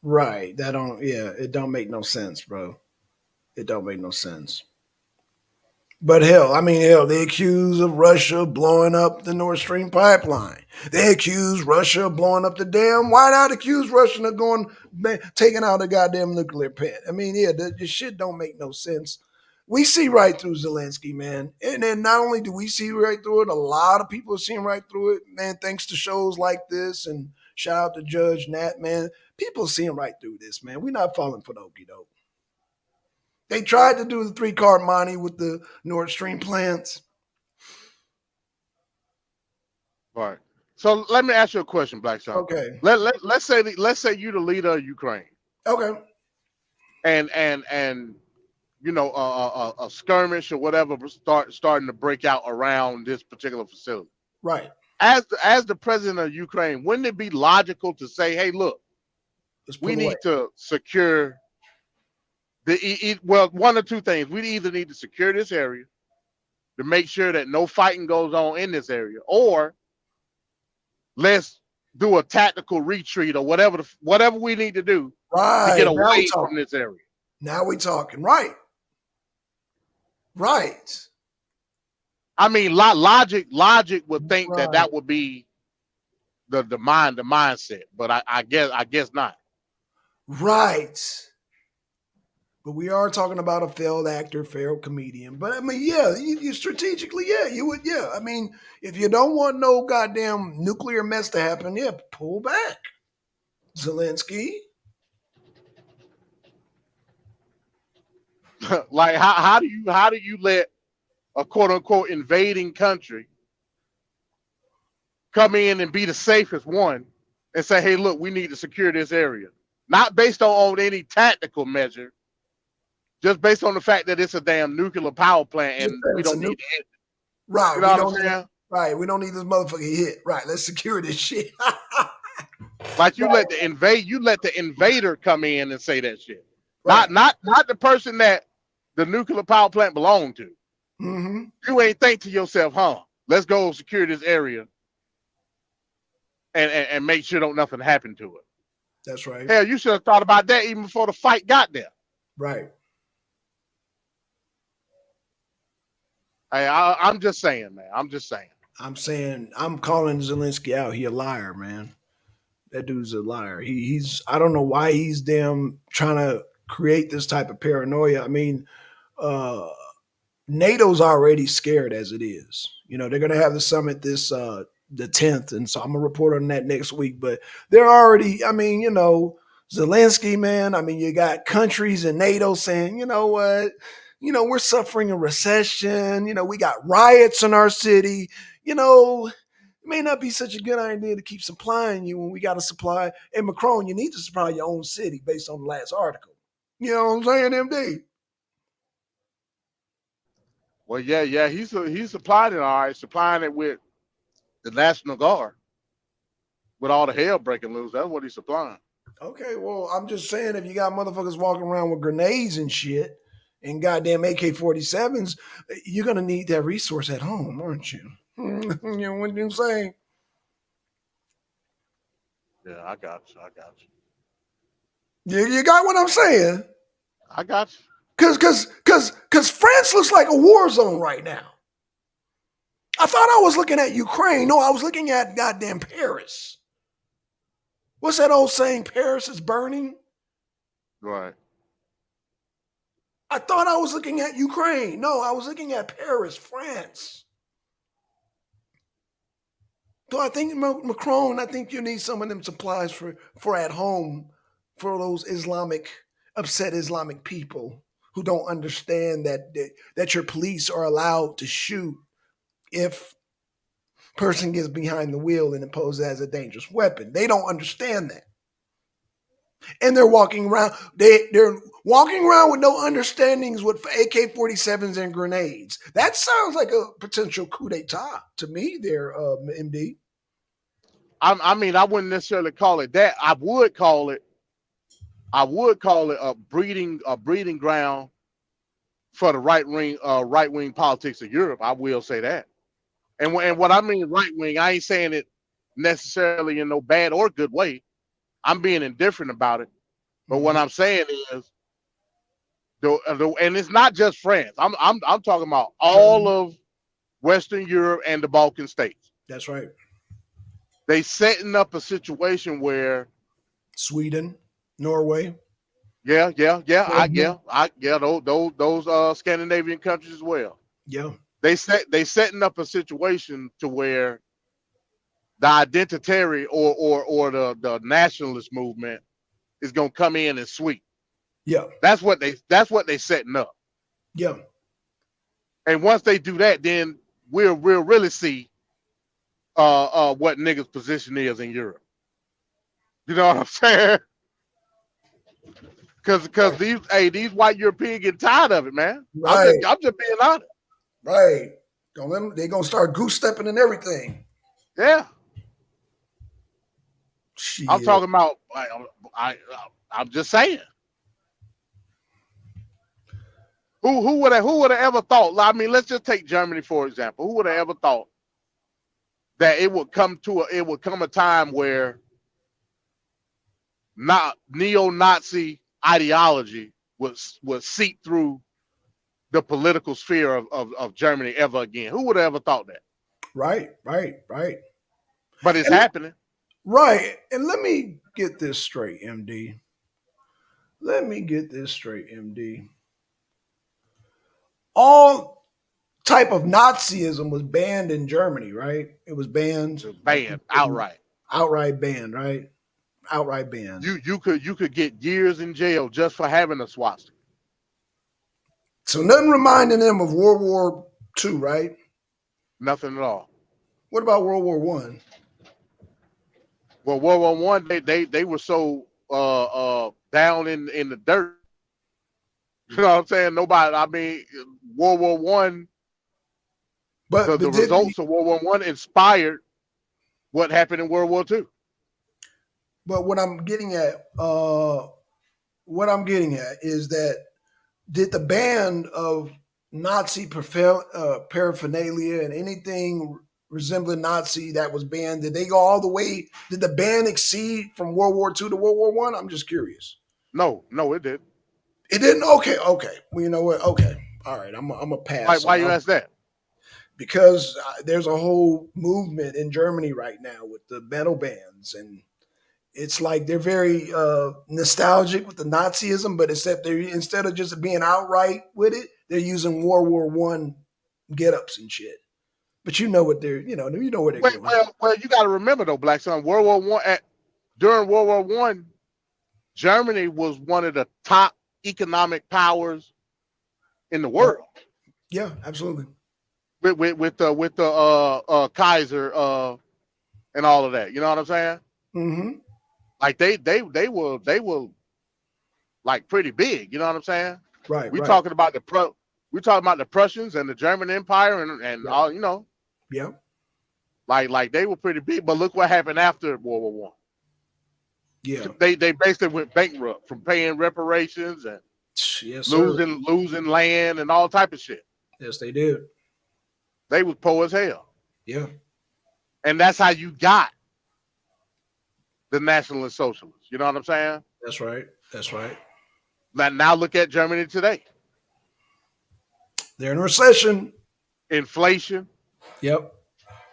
right. That don't, yeah, it don't make no sense, bro. It don't make no sense. But hell, I mean, hell, they accuse of Russia blowing up the Nord Stream pipeline. They accuse Russia of blowing up the dam. Why not accuse Russia of going, taking out a goddamn nuclear plant? I mean, yeah, the shit don't make no sense. We see right through Zelensky, man. And then not only do we see right through it, a lot of people are seeing right through it, man, thanks to shows like this. And shout out to Judge Nat, man. People seeing right through this, man. We're not falling for the okie doke. They tried to do the three-card money with the Nord Stream plants. Right. So let me ask you a question, Black Son. Okay. Let's say you the leader of Ukraine, Okay. and a skirmish or whatever starting to break out around this particular facility. Right. As the president of Ukraine, wouldn't it be logical to say, hey, look, Let's we pull away. need to secure well, one or two things. We either need to secure this area to make sure that no fighting goes on in this area, or let's do a tactical retreat or whatever we need to do to get Right. Now we away talking. from this area. Now we talking. Right. Right. I mean, logic would think that Right. that would be the mindset, but I guess not. Right. But we are talking about a failed actor, failed comedian. But I mean, yeah, you strategically, yeah, you would, yeah. I mean, if you don't want no goddamn nuclear mess to happen, yeah, pull back, Zelensky. Like how do you let a quote unquote invading country come in and be the safest one, and say, hey, look, we need to secure this area. Not based on any tactical measure, just based on the fact that it's a damn nuclear power plant Just and that we it's a don't new need it. right. You know We what I'm don't need saying? right. We don't need this motherfucker hit. Right. Let's secure this shit. Like Right. you let the invader come in and say that shit. Right. Not the person that the nuclear power plant belonged to. Mm-hmm. You ain't think to yourself, huh? Let's go secure this area and make sure don't nothing happen to it. That's right. Hell, you should have thought about that even before the fight got there. Right. Hey, I'm just saying, man. I'm just saying. I'm saying I'm calling Zelensky out. He a liar, man. That dude's a liar. He's I don't know why he's damn trying to create this type of paranoia. I mean, uh NATO's already scared as it is. You know, they're gonna have the summit this the 10th, and so I'm gonna report on that next week. But they're already, I mean, you know, Zelensky, man, I mean, you got countries in NATO saying, you know what, you know, we're suffering a recession, you know, we got riots in our city, you know, it may not be such a good idea to keep supplying you when we got to supply. And Macron, you need to supply your own city based on the last article. You know what I'm saying, MD? Well, yeah. He's supplying it all right, supplying it with the National Guard, with all the hell breaking loose. That's what he's supplying. Okay, well, I'm just saying if you got motherfuckers walking around with grenades and shit and goddamn AK-47s, you're gonna need that resource at home, aren't you? You know what I'm saying? Yeah, I got you. I got you. You got what I'm saying? I got you. Cause France looks like a war zone right now. I thought I was looking at Ukraine. No, I was looking at goddamn Paris. What's that old saying? Paris is burning. Right. I thought I was looking at Ukraine. No, I was looking at Paris, France. So I think Macron, I think you need some of them supplies for at home for those upset Islamic people who don't understand that your police are allowed to shoot if person gets behind the wheel and imposes as a dangerous weapon. They don't understand that. And they're walking around, they're walking around with no understandings with AK-47s and grenades. That sounds like a potential coup d'etat to me there, MD. I mean, I wouldn't necessarily call it that. I would call it a breeding ground for the right wing politics of Europe. I will say that. And what I mean right wing, I ain't saying it necessarily in no bad or good way. I'm being indifferent about it. But what Mm-hmm. I'm saying is, and it's not just France. I'm talking about all Germany. of Western Europe and the Balkan states. That's right. They setting up a situation where, Sweden, Norway. yeah, those Scandinavian countries as well. Yeah. They setting up a situation to where the identitary or the nationalist movement is gonna come in and sweep. Yeah. That's what they setting up. Yeah. And once they do that, then we'll really see what niggas' position is in Europe. You know what I'm saying? Because Right. these white Europeans get tired of it, man. Right. I'm just being honest. Right. Don't let them, they gonna start goose stepping and everything. Yeah, I'm Shit. talking about. I I'm just saying. Who would have ever thought? I mean, let's just take Germany for example. Who would have ever thought that it would come a time where not neo-Nazi ideology would seep through the political sphere of Germany ever again? Who would have ever thought that? Right. Right. Right. But it's And happening. right. And let me get this straight, MD. Let me get this straight, MD. All type of Nazism was banned in Germany, right? It was banned, It's like banned outright. outright banned, right? Outright banned. You could get years in jail just for having a swastika. So nothing reminding them of World War II, right? Nothing at all. What about World War One? Well, World War I, they were so down in the dirt. You know what I'm saying? Nobody. I mean, World War I. The But didn't results of World War I inspired what happened in World War II. but what I'm getting at is that did the ban of Nazi paraphernalia and anything resembling Nazi that was banned, did they go all the way? Did the ban exceed from World War II to World War One? I'm just curious. No, no, it did. It didn't. Okay, okay. Well, you know what? Okay, all right. I'm a Why? pass Why on. you ask that? Because there's a whole movement in Germany right now with the metal bands, and it's like they're very nostalgic with the Nazism, but except they instead of just being outright with it, they're using World War One get ups and shit. But you know what they're you know where they're Wait, going. well, you got to remember though, Black Son. During World War I, Germany was one of the top economic powers in the Yep. world. Yeah, absolutely. With the Kaiser and all of that. You know what I'm saying? Mm-hmm. Like they were like pretty big. You know what I'm saying? Right, We right. talking about we talking about the Prussians and the German Empire and Yep. all. You know, Yep. like they were pretty big. But look what happened after World War I. Yeah. They basically went bankrupt from paying reparations and Yes, sir. losing land and all type of shit. Yes, they did. They was poor as hell, Yeah, and that's how you got the nationalist socialists. You know what I'm saying? that's right. That's right. Now look at Germany today. They're in a recession. Inflation, Yep.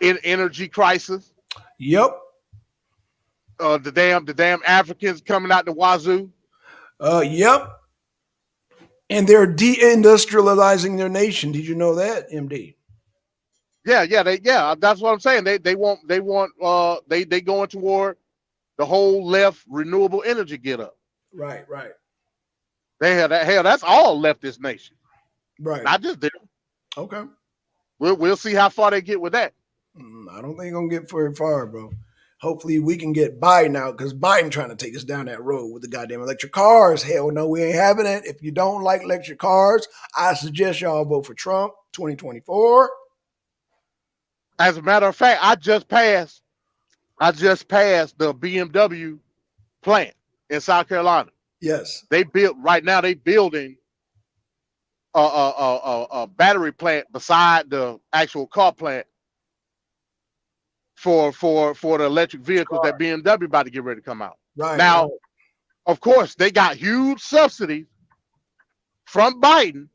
in energy crisis, Yep. the damn Africans coming out the wazoo. Yep. And they're deindustrializing their nation. Did you know that, MD? Yeah, that's what I'm saying. They going toward the whole left renewable energy get up. Right, right, Hell, that's all left this nation, right. not just them. Okay. We'll see how far they get with that. I don't think I'm gonna get very far, bro. Hopefully we can get Biden out because Biden trying to take us down that road with the goddamn electric cars. Hell no, we ain't having it. If you don't like electric cars, I suggest y'all vote for Trump 2024. As a matter of fact, I just passed the BMW plant in South Carolina. Yes. They built right now. They building a battery plant beside the actual car plant for the electric vehicles that BMW about to get ready to come out. Right, right. Now, of course, they got huge subsidies from Biden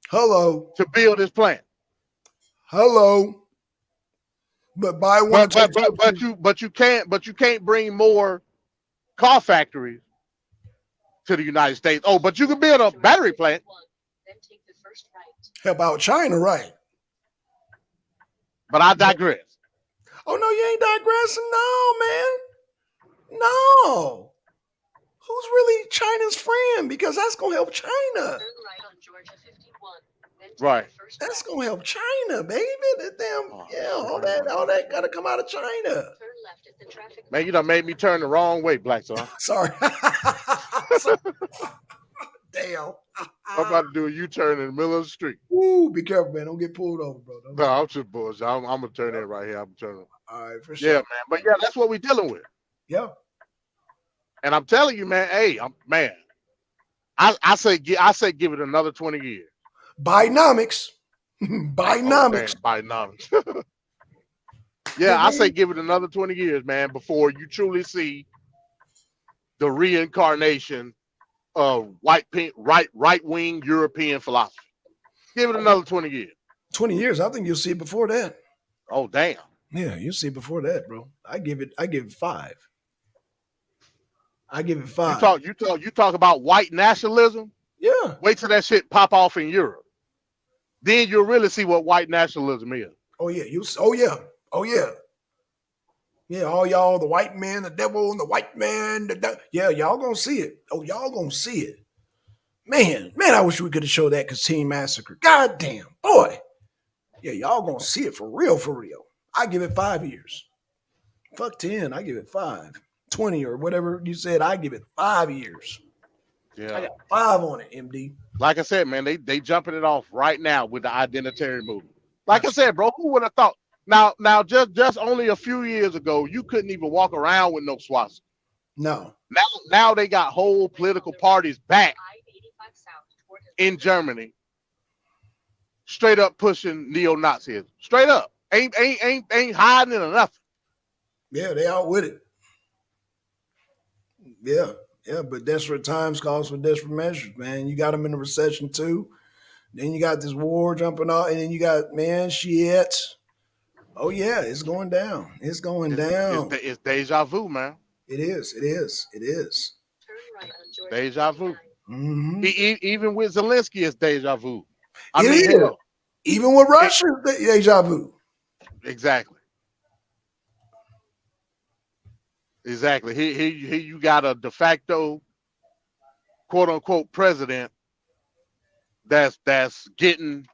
Hello. to build this plant. Hello. But Biden want But to take but but but you but you can't bring more car factories to the United States. Oh, but you can build a battery plant. help out China, right? But I digress. Oh no, you ain't digressing. No, man. No. Who's really China's friend? Because that's gonna help China. Right. That's gonna help China, baby. That damn all that gotta come out of China. Man, you done made me turn the wrong way, Black son. Sorry. Damn. I'm about to do a U-turn in the middle of the street. Woo, be careful, man. Don't get pulled over, bro. No, I'm just bullshit. I'm gonna turn in right here. I'm turning. All right, for Yeah, sure. man. But yeah, that's what we're dealing with. Yeah. And I'm telling you, man. Hey, man. I say give it another 20 years. Bidenomics. Oh, damn, Bidenomics. Bidenomics. Yeah, I say give it another 20 years, man, before you truly see the reincarnation of right wing European philosophy. Give it another 20 years. 20 years. I think you'll see it before that. Oh, damn. Yeah, you'll see it before that, bro. I give it 5. I give it 5. You talk about white nationalism. Yeah. Wait till that shit pop off in Europe. Then you'll really see what white nationalism is. Oh yeah. Oh yeah. Oh yeah. Yeah, all y'all, the white man, the devil, and the white man. Yeah, y'all gonna see it. Oh, y'all gonna see it. Man, I wish we could have showed that Teen Massacre. God damn, boy. Yeah, y'all gonna see it for real, for real. I give it 5 years. Fuck 10. I give it 5. 20 or whatever you said, I give it 5 years. I Yeah. got 5 on it, MD. Like I said, man, they jumping it off right now with the identitarian movement. Like I That's said, bro, who would have thought? Now, just only a few years ago, you couldn't even walk around with no swastika. no. Now they got whole political parties back in Germany, straight up pushing neo-Nazism. Straight up, ain't hiding it or nothing. Yeah, they out with it. Yeah. Yeah, but desperate times calls for desperate measures, man. You got them in a recession too. Then you got this war jumping off, and then you got, man, shit. Oh yeah, it's going down. It's going down. It's deja vu, man. It is. It is. It is. Deja vu. Mm-hmm. Even with Zelensky, it's deja vu. I It mean, is. hell, Even with it, Russia, deja vu. exactly. Exactly. Here you got a de facto quote unquote president that's getting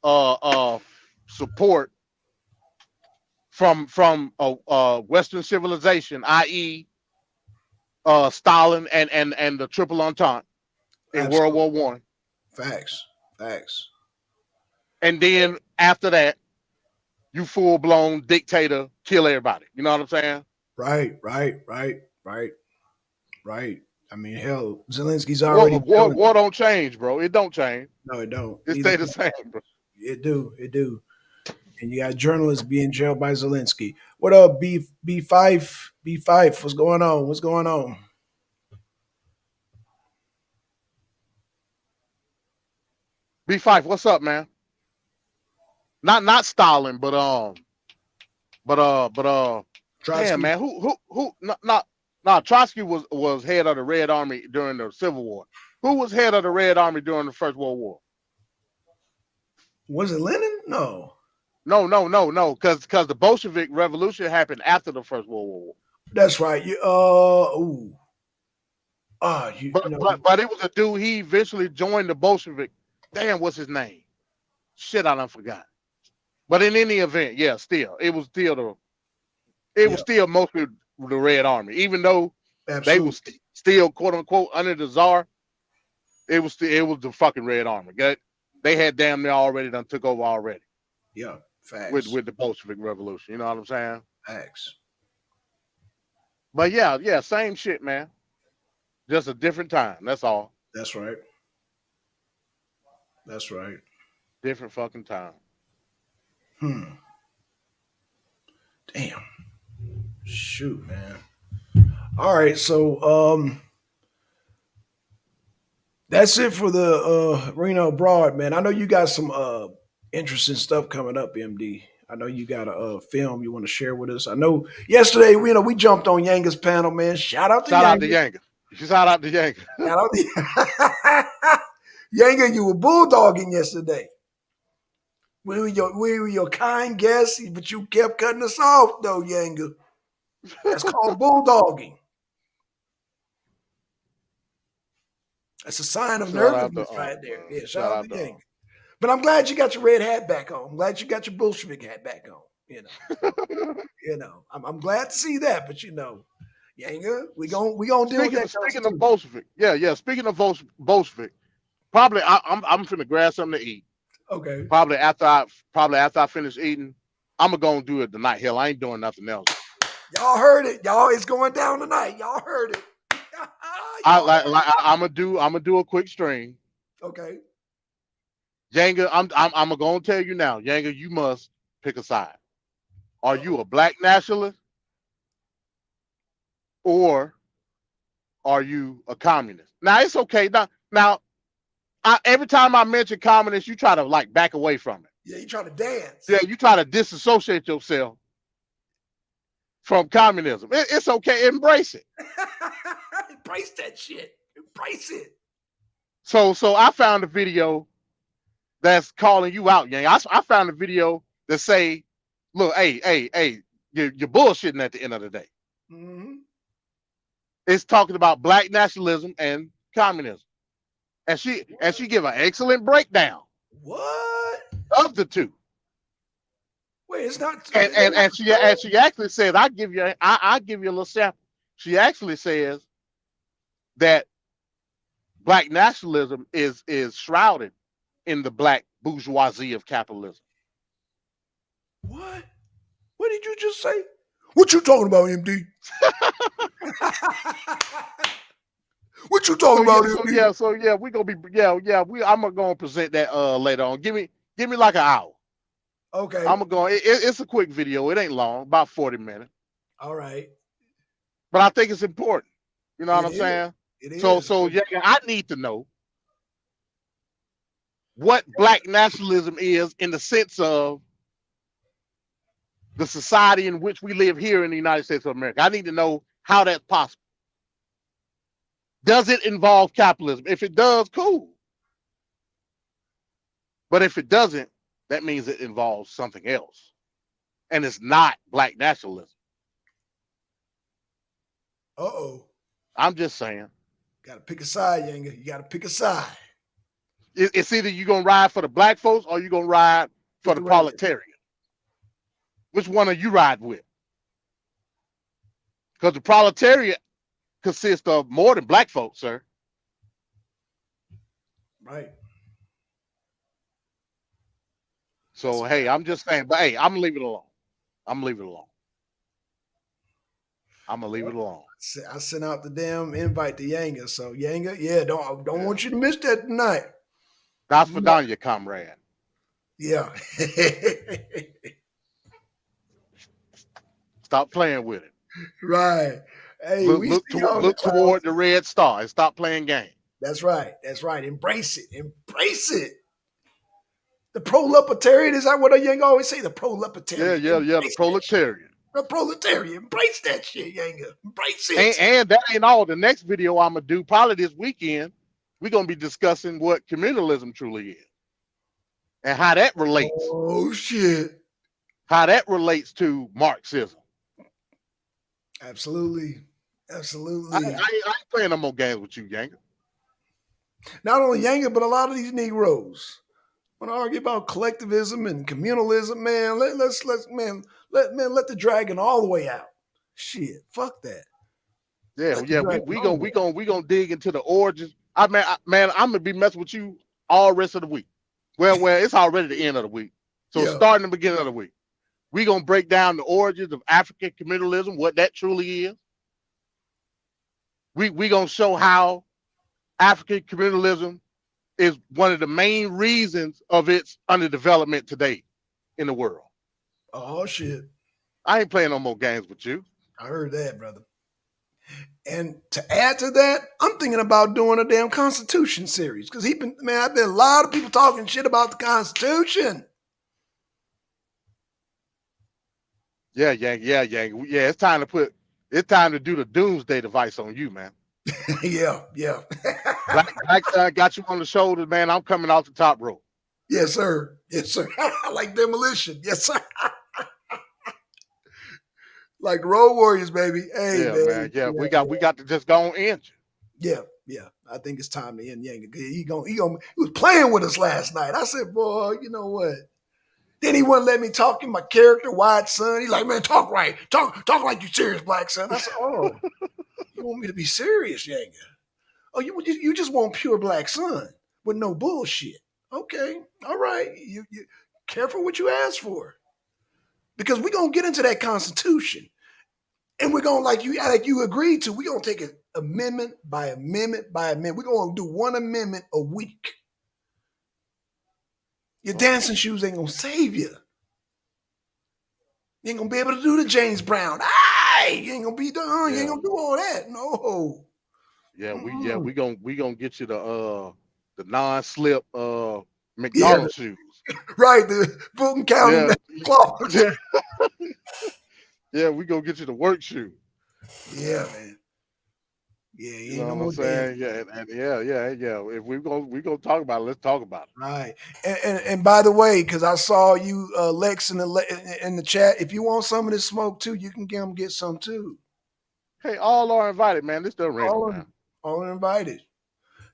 uh support from Western civilization, i.e. Stalin and the Triple Entente in World Absolutely. War One. Facts. Facts. And then after that, you full blown dictator, kill everybody. You know what I'm saying? Right. Right. Right. Right. Right. I mean, hell, Zelensky's War, already war, telling. war don't change, bro. It don't change. No, it don't. It Neither stay the same, bro. it do. It do. And you got journalists being jailed by Zelensky. What up, B5? B5, what's going on? What's going on? B5, what's up, man? Not Stalin, but damn, Trotsky? man, who not Trotsky was head of the Red Army during the Civil War. Who was head of the Red Army during the First World War? Was it Lenin? No. No, because the Bolshevik Revolution happened after the First World War. That's right. You ooh. You But know, but but it was a dude. He eventually joined the Bolshevik. Damn, what's his name? Shit, I done forgot. But in any event, yeah, still it yeah, was still mostly the Red Army, even though they absolutely. was still quote unquote under the czar. It was the fucking Red Army. They had damn near already done took over already Yeah. with Facts. with the Bolshevik Revolution. You know what I'm saying? Facts. But yeah, same shit, man. Just a different time. That's all. That's right. That's right. Different fucking time. Hmm. Damn. Shoot, man. All right, so that's it for the Reno abroad, man. I know you got some interesting stuff coming up, MD. I know you got a film you want to share with us. I know yesterday, we jumped on Yanga's panel, man. Shout out to Shout out to Yanga. Yanka. Shout out to Yanka. Shout out to Yanga. You were bulldogging yesterday. We were your kind guests, but you kept cutting us off, though, Yanga. That's called bulldogging. That's a sign of Shout out to nervousness right there. man. Yeah, Shout shout out out to to Yanga. But I'm glad you got your red hat back on. I'm glad you got your Bolshevik hat back on. I'm glad to see that. But Yanga, we gonna deal with Speaking that of speaking of Constitution. Bolshevik, yeah. Speaking of Bolshevik, probably I'm finna grab something to eat. Okay, Probably after I finish eating, I'm gonna go and do it tonight. Hell, I ain't doing nothing else. y'all heard it. Y'all, it's going down tonight. Y'all heard it. I Y'all like, heard like I'm gonna do a quick stream. it. Okay. Yanga, I'm gonna tell you now, Yanga, you must pick a side. Are you a black nationalist or are you a communist? Now it's okay. Now every time I mention communist, you try to like back away from it. Yeah, you trying to dance. Yeah, you try to disassociate yourself from communism. It's okay. Embrace it. Embrace that shit. Embrace it. So I found a video that's calling you out, Yang. I found a video that say, look, hey, you're bullshitting at the end of the day. Mm-hmm. It's talking about black nationalism and communism. And she give an excellent breakdown What? of the two. Wait, it's not. And They and not and the she actually said, I give you a little sample. She actually says that black nationalism is shrouded in the black bourgeoisie of capitalism. what? What did you just say? What you talking about, MD? What you talking So yeah, about, MD? we gonna be I'm gonna present that later on. Give me like an hour. Okay. I'm gonna go. It's a quick video. It ain't long, about 40 minutes. All right. But I think it's important. You know what It I'm is. saying? It So is. so yeah, I need to know what black nationalism is in the sense of the society in which we live here in the United States of America. I need to know how that's possible. Does it involve capitalism? If it does, cool. But if it doesn't, that means it involves something else. And it's not black nationalism. Uh-oh. I'm just saying. Got to pick a side, Younger. You got to pick a side. It's either you're going to ride for the black folks or you're going to ride for With the the race. proletariat. Which one are you riding with? Because the proletariat consists of more than black folks, sir. Right. So, hey, I'm just saying, but hey, I'm going to leave it alone. I'm going to leave it alone. I'm going to leave it alone. I sent out the damn invite to Yanga. So Yanga, yeah, don't want you to miss that tonight. That's for Danya, comrade. Yeah. Stop playing with it. Right. Hey, we see y'all in the Look clouds. toward the red star and stop playing games. That's right. That's right. Embrace it. Embrace it. The proletariat, is that what a Yang always say? The proletariat. The proletariat. The proletariat. Embrace that shit, Yanga. Embrace it. And that ain't all. The next video I'm gonna do probably this weekend, we're gonna be discussing what communalism truly is and how that relates. Oh shit. How that relates to Marxism. Absolutely. Absolutely. I ain't playing no more games with you, Yanga. Not only Yanga, but a lot of these Negroes want to argue about collectivism and communalism. Man, let the dragon all the way out. Shit, fuck that. We gonna dig into the origins. I'm gonna be messing with you all rest of the week. Well, it's already the end of the week. So starting the beginning of the week, we gonna break down the origins of African communalism, what that truly is. We gonna show how African communalism is one of the main reasons of its underdevelopment today in the world. Oh shit. I ain't playing no more games with you. I heard that, brother. And to add to that, I'm thinking about doing a damn Constitution series because I've been a lot of people talking shit about the Constitution. Yeah. It's time to do the doomsday device on you, man. yeah. Black got you on the shoulders, man. I'm coming off the top rope. Yes, sir. Like demolition. Yes, sir. Like Road Warriors, baby. Hey, man. Yeah, we got to just go on end you. Yeah. I think it's time to end Yanga. He was playing with us last night. I said, boy, you know what? Then he wouldn't let me talk in my character, White Son. He's like, man, talk right. Talk like you serious, Black Son. I said, oh, you want me to be serious, Yanga? Oh, you just want pure Black Son with no bullshit. Okay. All right. You careful what you ask for. Because we're gonna get into that Constitution. And we're gonna, like you agreed to, we're gonna take it amendment by amendment by amendment. We're gonna do one amendment a week. Your dancing shoes ain't gonna save you. You ain't gonna be able to do the James Brown. You ain't gonna be done. You ain't gonna do all that. No. Yeah, we gonna get you the non-slip McDonald's shoes. Right, the Fulton County cloth. Yeah, we gonna get you the work shoe. Yeah, man. Yeah, you know what I'm saying? Yeah. If we gonna talk about it, let's talk about it. Right. And by the way, because I saw you, Lex, in the chat. If you want some of this smoke too, you can get some too. Hey, all are invited, man. This the arena, man. All are invited.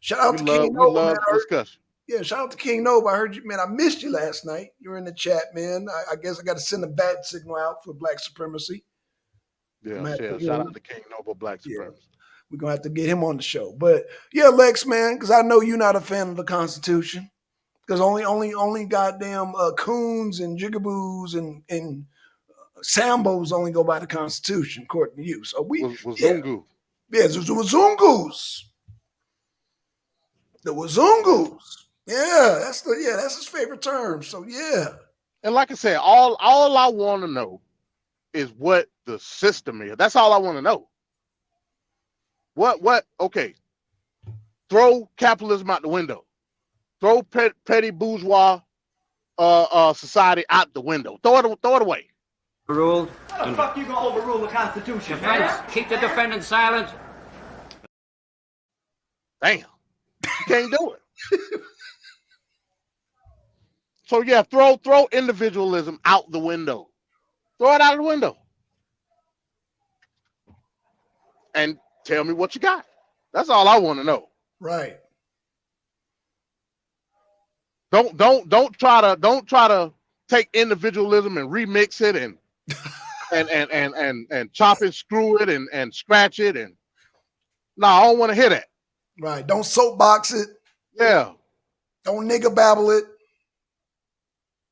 Shout out to King. We love discussion. Yeah, shout out to King Noble. I heard you, man. I missed you last night. You were in the chat, man. I guess I got to send a bat signal out for black supremacy. I'm Yeah, gonna have to, yeah. Shout out to King Noble Black yeah, Supremacy. we're gonna have to get him on the show. But yeah, Lex, man, because I know you're not a fan of the Constitution. Because only goddamn coons and jigaboos and sambos only go by the Constitution, according to you. So Was yeah, Zungu. yeah, the Wazungus, the Wazungus. That's his favorite term. So yeah, And like I said, all I want to know is what the system is. That's all I want to know. What? Okay, throw capitalism out the window. Throw petty bourgeois society out the window. Throw it away. Ruled. How the fuck you gonna overrule the Constitution, Defense. man? Keep the defendant silent. Damn, you can't do it. So yeah, throw individualism out the window. Throw it out of the window. And tell me what you got. That's all I want to know. right. Don't try to take individualism and remix it and chop and screw it and scratch it and no, I don't want to hear that. Right. Don't soapbox it. Yeah. Don't nigga babble it.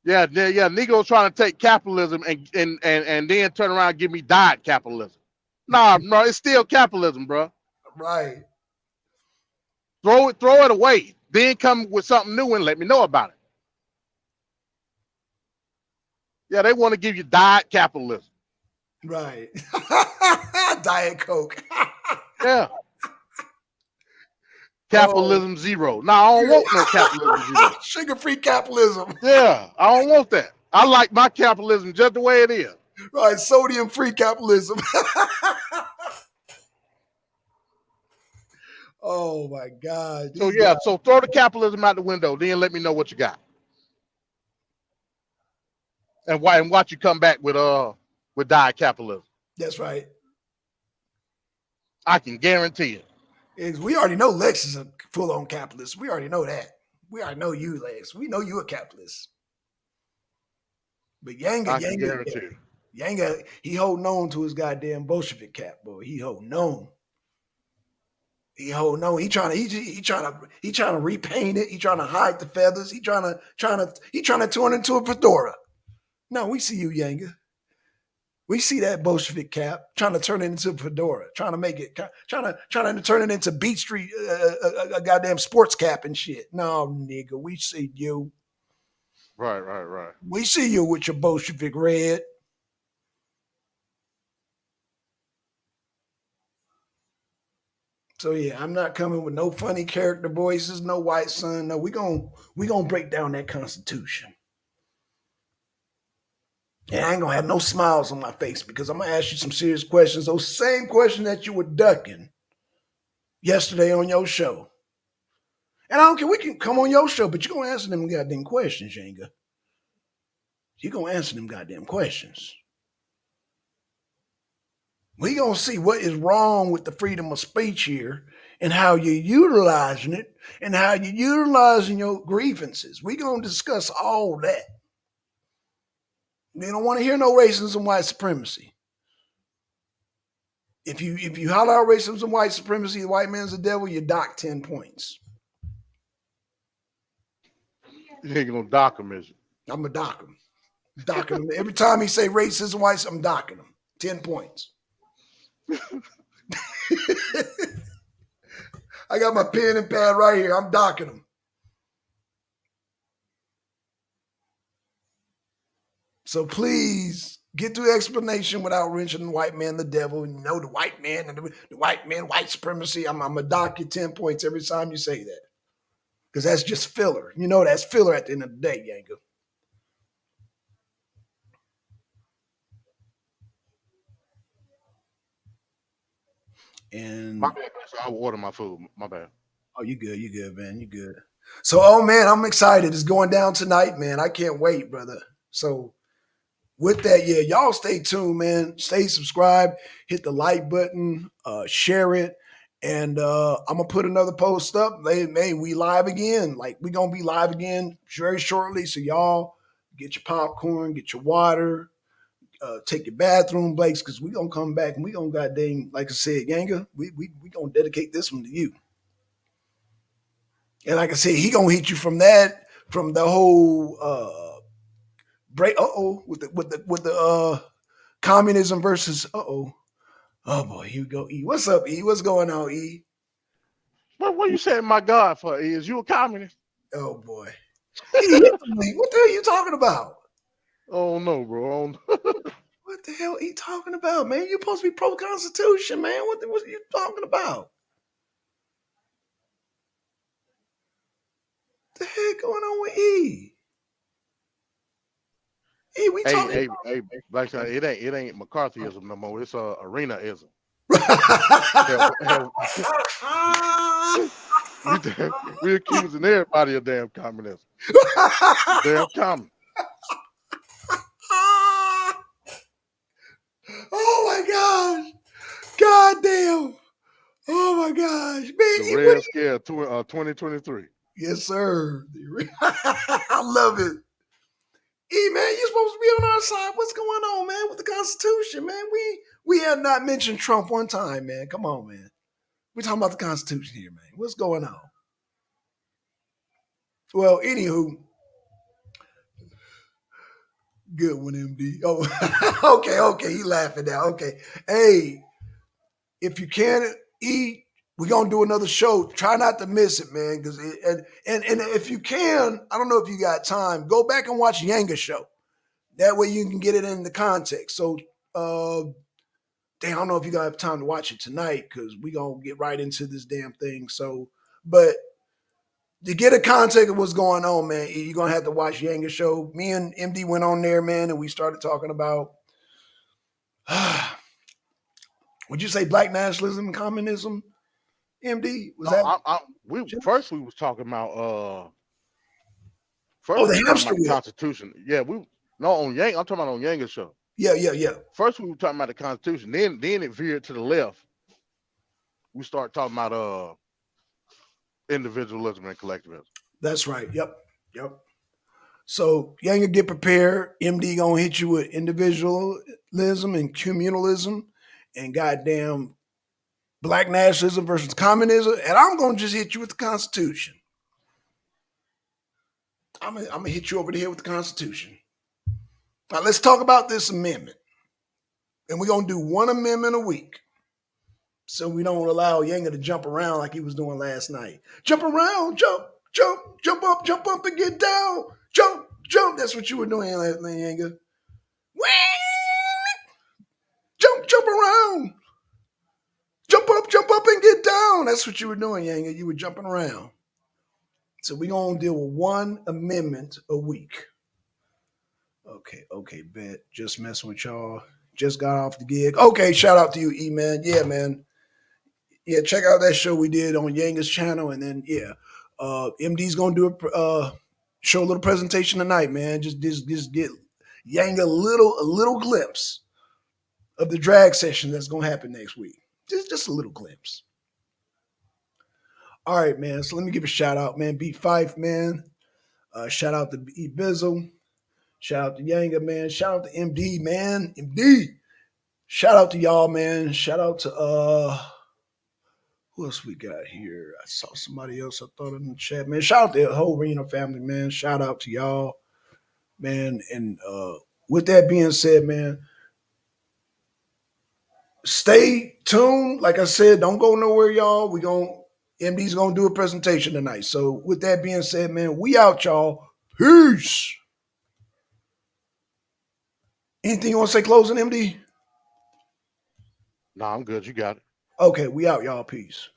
Yeah. Negroes trying to take capitalism and then turn around and give me diet capitalism. Nah, no, it's still capitalism, bro. Right. Throw it away. Then come with something new and let me know about it. Yeah, they want to give you diet capitalism. Right. Diet Coke. Yeah. Capitalism zero. No, I don't want no capitalism zero. Sugar-free capitalism. Yeah, I don't want that. I like my capitalism just the way it is. Right. Sodium-free capitalism. Oh my God. So yeah, so throw the capitalism out the window, then let me know what you got. And watch you come back with diet capitalism. That's right. I can guarantee it. We already know Lex is a full-on capitalist. We already know that. We already know you, Lex. We know you a capitalist. But I can guarantee it. Yanga, he holding on to his goddamn Bolshevik cap, boy. He holding on. He holding on. He trying to repaint it. He trying to hide the feathers. He trying to turn into a fedora. No, we see you, Yanga. We see that Bolshevik cap trying to turn it into a fedora, trying to turn it into Beat Street, a goddamn sports cap and shit. No, nigga, we see you. Right. We see you with your Bolshevik red. So yeah, I'm not coming with no funny character voices, no white son. No, we gonna break down that Constitution. And I ain't gonna have no smiles on my face because I'm gonna ask you some serious questions. Those same questions that you were ducking yesterday on your show. And I don't care, we can come on your show, but you're gonna answer them goddamn questions, Yanga. You're gonna answer them goddamn questions. We gonna see what is wrong with the freedom of speech here and how you're utilizing it and how you're utilizing your grievances. We gonna discuss all that. We don't want to hear no racism, white supremacy. If you holler out racism, white supremacy, the white man's the devil, you dock 10 points. You ain't gonna dock him, is you? I'm gonna dock him. Docking him. Every time he say racism, white, I'm docking him. 10 points. I got my pen and pad right here. I'm docking him. So please get to the explanation without wrenching the white man the devil. And you know the white man and the white man, white supremacy. I'm gonna dock you 10 points every time you say that. Because that's just filler. You know that's filler at the end of the day, Yango. And My bad, so I will order my food. My bad. oh, you good, man. You good. So, oh man, I'm excited. It's going down tonight, man. I can't wait, brother. So with that, yeah, y'all stay tuned, man. Stay subscribed, hit the like button, share it, And I'm gonna put another post up. Hey, we live again. Like we gonna be live again very shortly. So y'all get your popcorn, get your water, take your bathroom breaks, because we gonna come back and we gonna goddamn, like I said, Yanga, we gonna dedicate this one to you. And like I said, he gonna hit you from the whole break. With the communism versus oh boy, here we go. E, what's up? E, what's going on? E, What you saying, my God, for? Is you a communist? oh boy. E, hit the link. What the hell are you talking about? Oh no, bro. Oh, no. What the hell are you talking about, man? You supposed to be pro Constitution, man. What are you talking about? What the heck going on with E? E, we Hey, talking hey, hey, Blackson, it ain't McCarthyism no more. It's arenaism. Hell, hell, we we accusing everybody of damn communism. Damn communist. Oh my gosh. God damn. Oh my gosh. Man, The E, what Red Scare 2023. yes, sir. I love it. E, man, you supposed to be on our side. What's going on, man, with the Constitution, man? We have not mentioned Trump one time, man. Come on, man. We're talking about the Constitution here, man. What's going on? Well, anywho, good one, MD. Oh, okay. He laughing now. Okay. Hey, if you can eat, we're gonna do another show. Try not to miss it, man. Because and if you can, I don't know if you got time, go back and watch Yanga show. That way you can get it in the context. So damn, I don't know if you're gonna have time to watch it tonight because we're gonna get right into this damn thing. So, but to get a context of what's going on, man, you're gonna have to watch Yanga show. Me and MD went on there, man, and we started talking about would you say black nationalism and communism? MD? Was No, that we was talking about oh, first we the were talking hamster about the wheel. Constitution. Yeah, we no on Yang. I'm talking about on Yanga's show. Yeah. First we were talking about the Constitution. Then it veered to the left. We start talking about individualism and collectivism. That's right. Yep. So Yanga, get prepared. MD gonna hit you with individualism and communalism and goddamn black nationalism versus communism, and I'm gonna just hit you with the Constitution. I'm gonna hit you over the head with the Constitution. Now let's talk about this amendment, and we're gonna do one amendment a week, so we don't allow Yanga to jump around like he was doing last night. Jump around, jump up, and get down. Jump. That's what you were doing last night, Yanga. Whee! Jump around. Jump up, and get down. That's what you were doing, Yanga. You were jumping around. So we're gonna deal with one amendment a week. Okay, bet. Just messing with y'all. Just got off the gig. Okay, shout out to you, E man. Yeah, man. Yeah, check out that show we did on Yanga's channel, and then yeah, MD's gonna do a show a little presentation tonight, man. Just get Yang a little glimpse of the drag session that's gonna happen next week. Just a little glimpse. All right, man. So let me give a shout out, man. Beat Fife, man. Shout out to E Bizzle. Shout out to Yanga, man. Shout out to MD, man. MD. Shout out to y'all, man. Shout out to who else we got here? I saw somebody else I thought in the chat, man. Shout out to the whole Reno family, man. Shout out to y'all, man. And with that being said, man, stay tuned. Like I said, don't go nowhere, y'all. MD's gonna do a presentation tonight. So with that being said, man, we out, y'all. Peace. Anything you want to say closing, MD? No, I'm good. You got it. Okay, we out, y'all. Peace.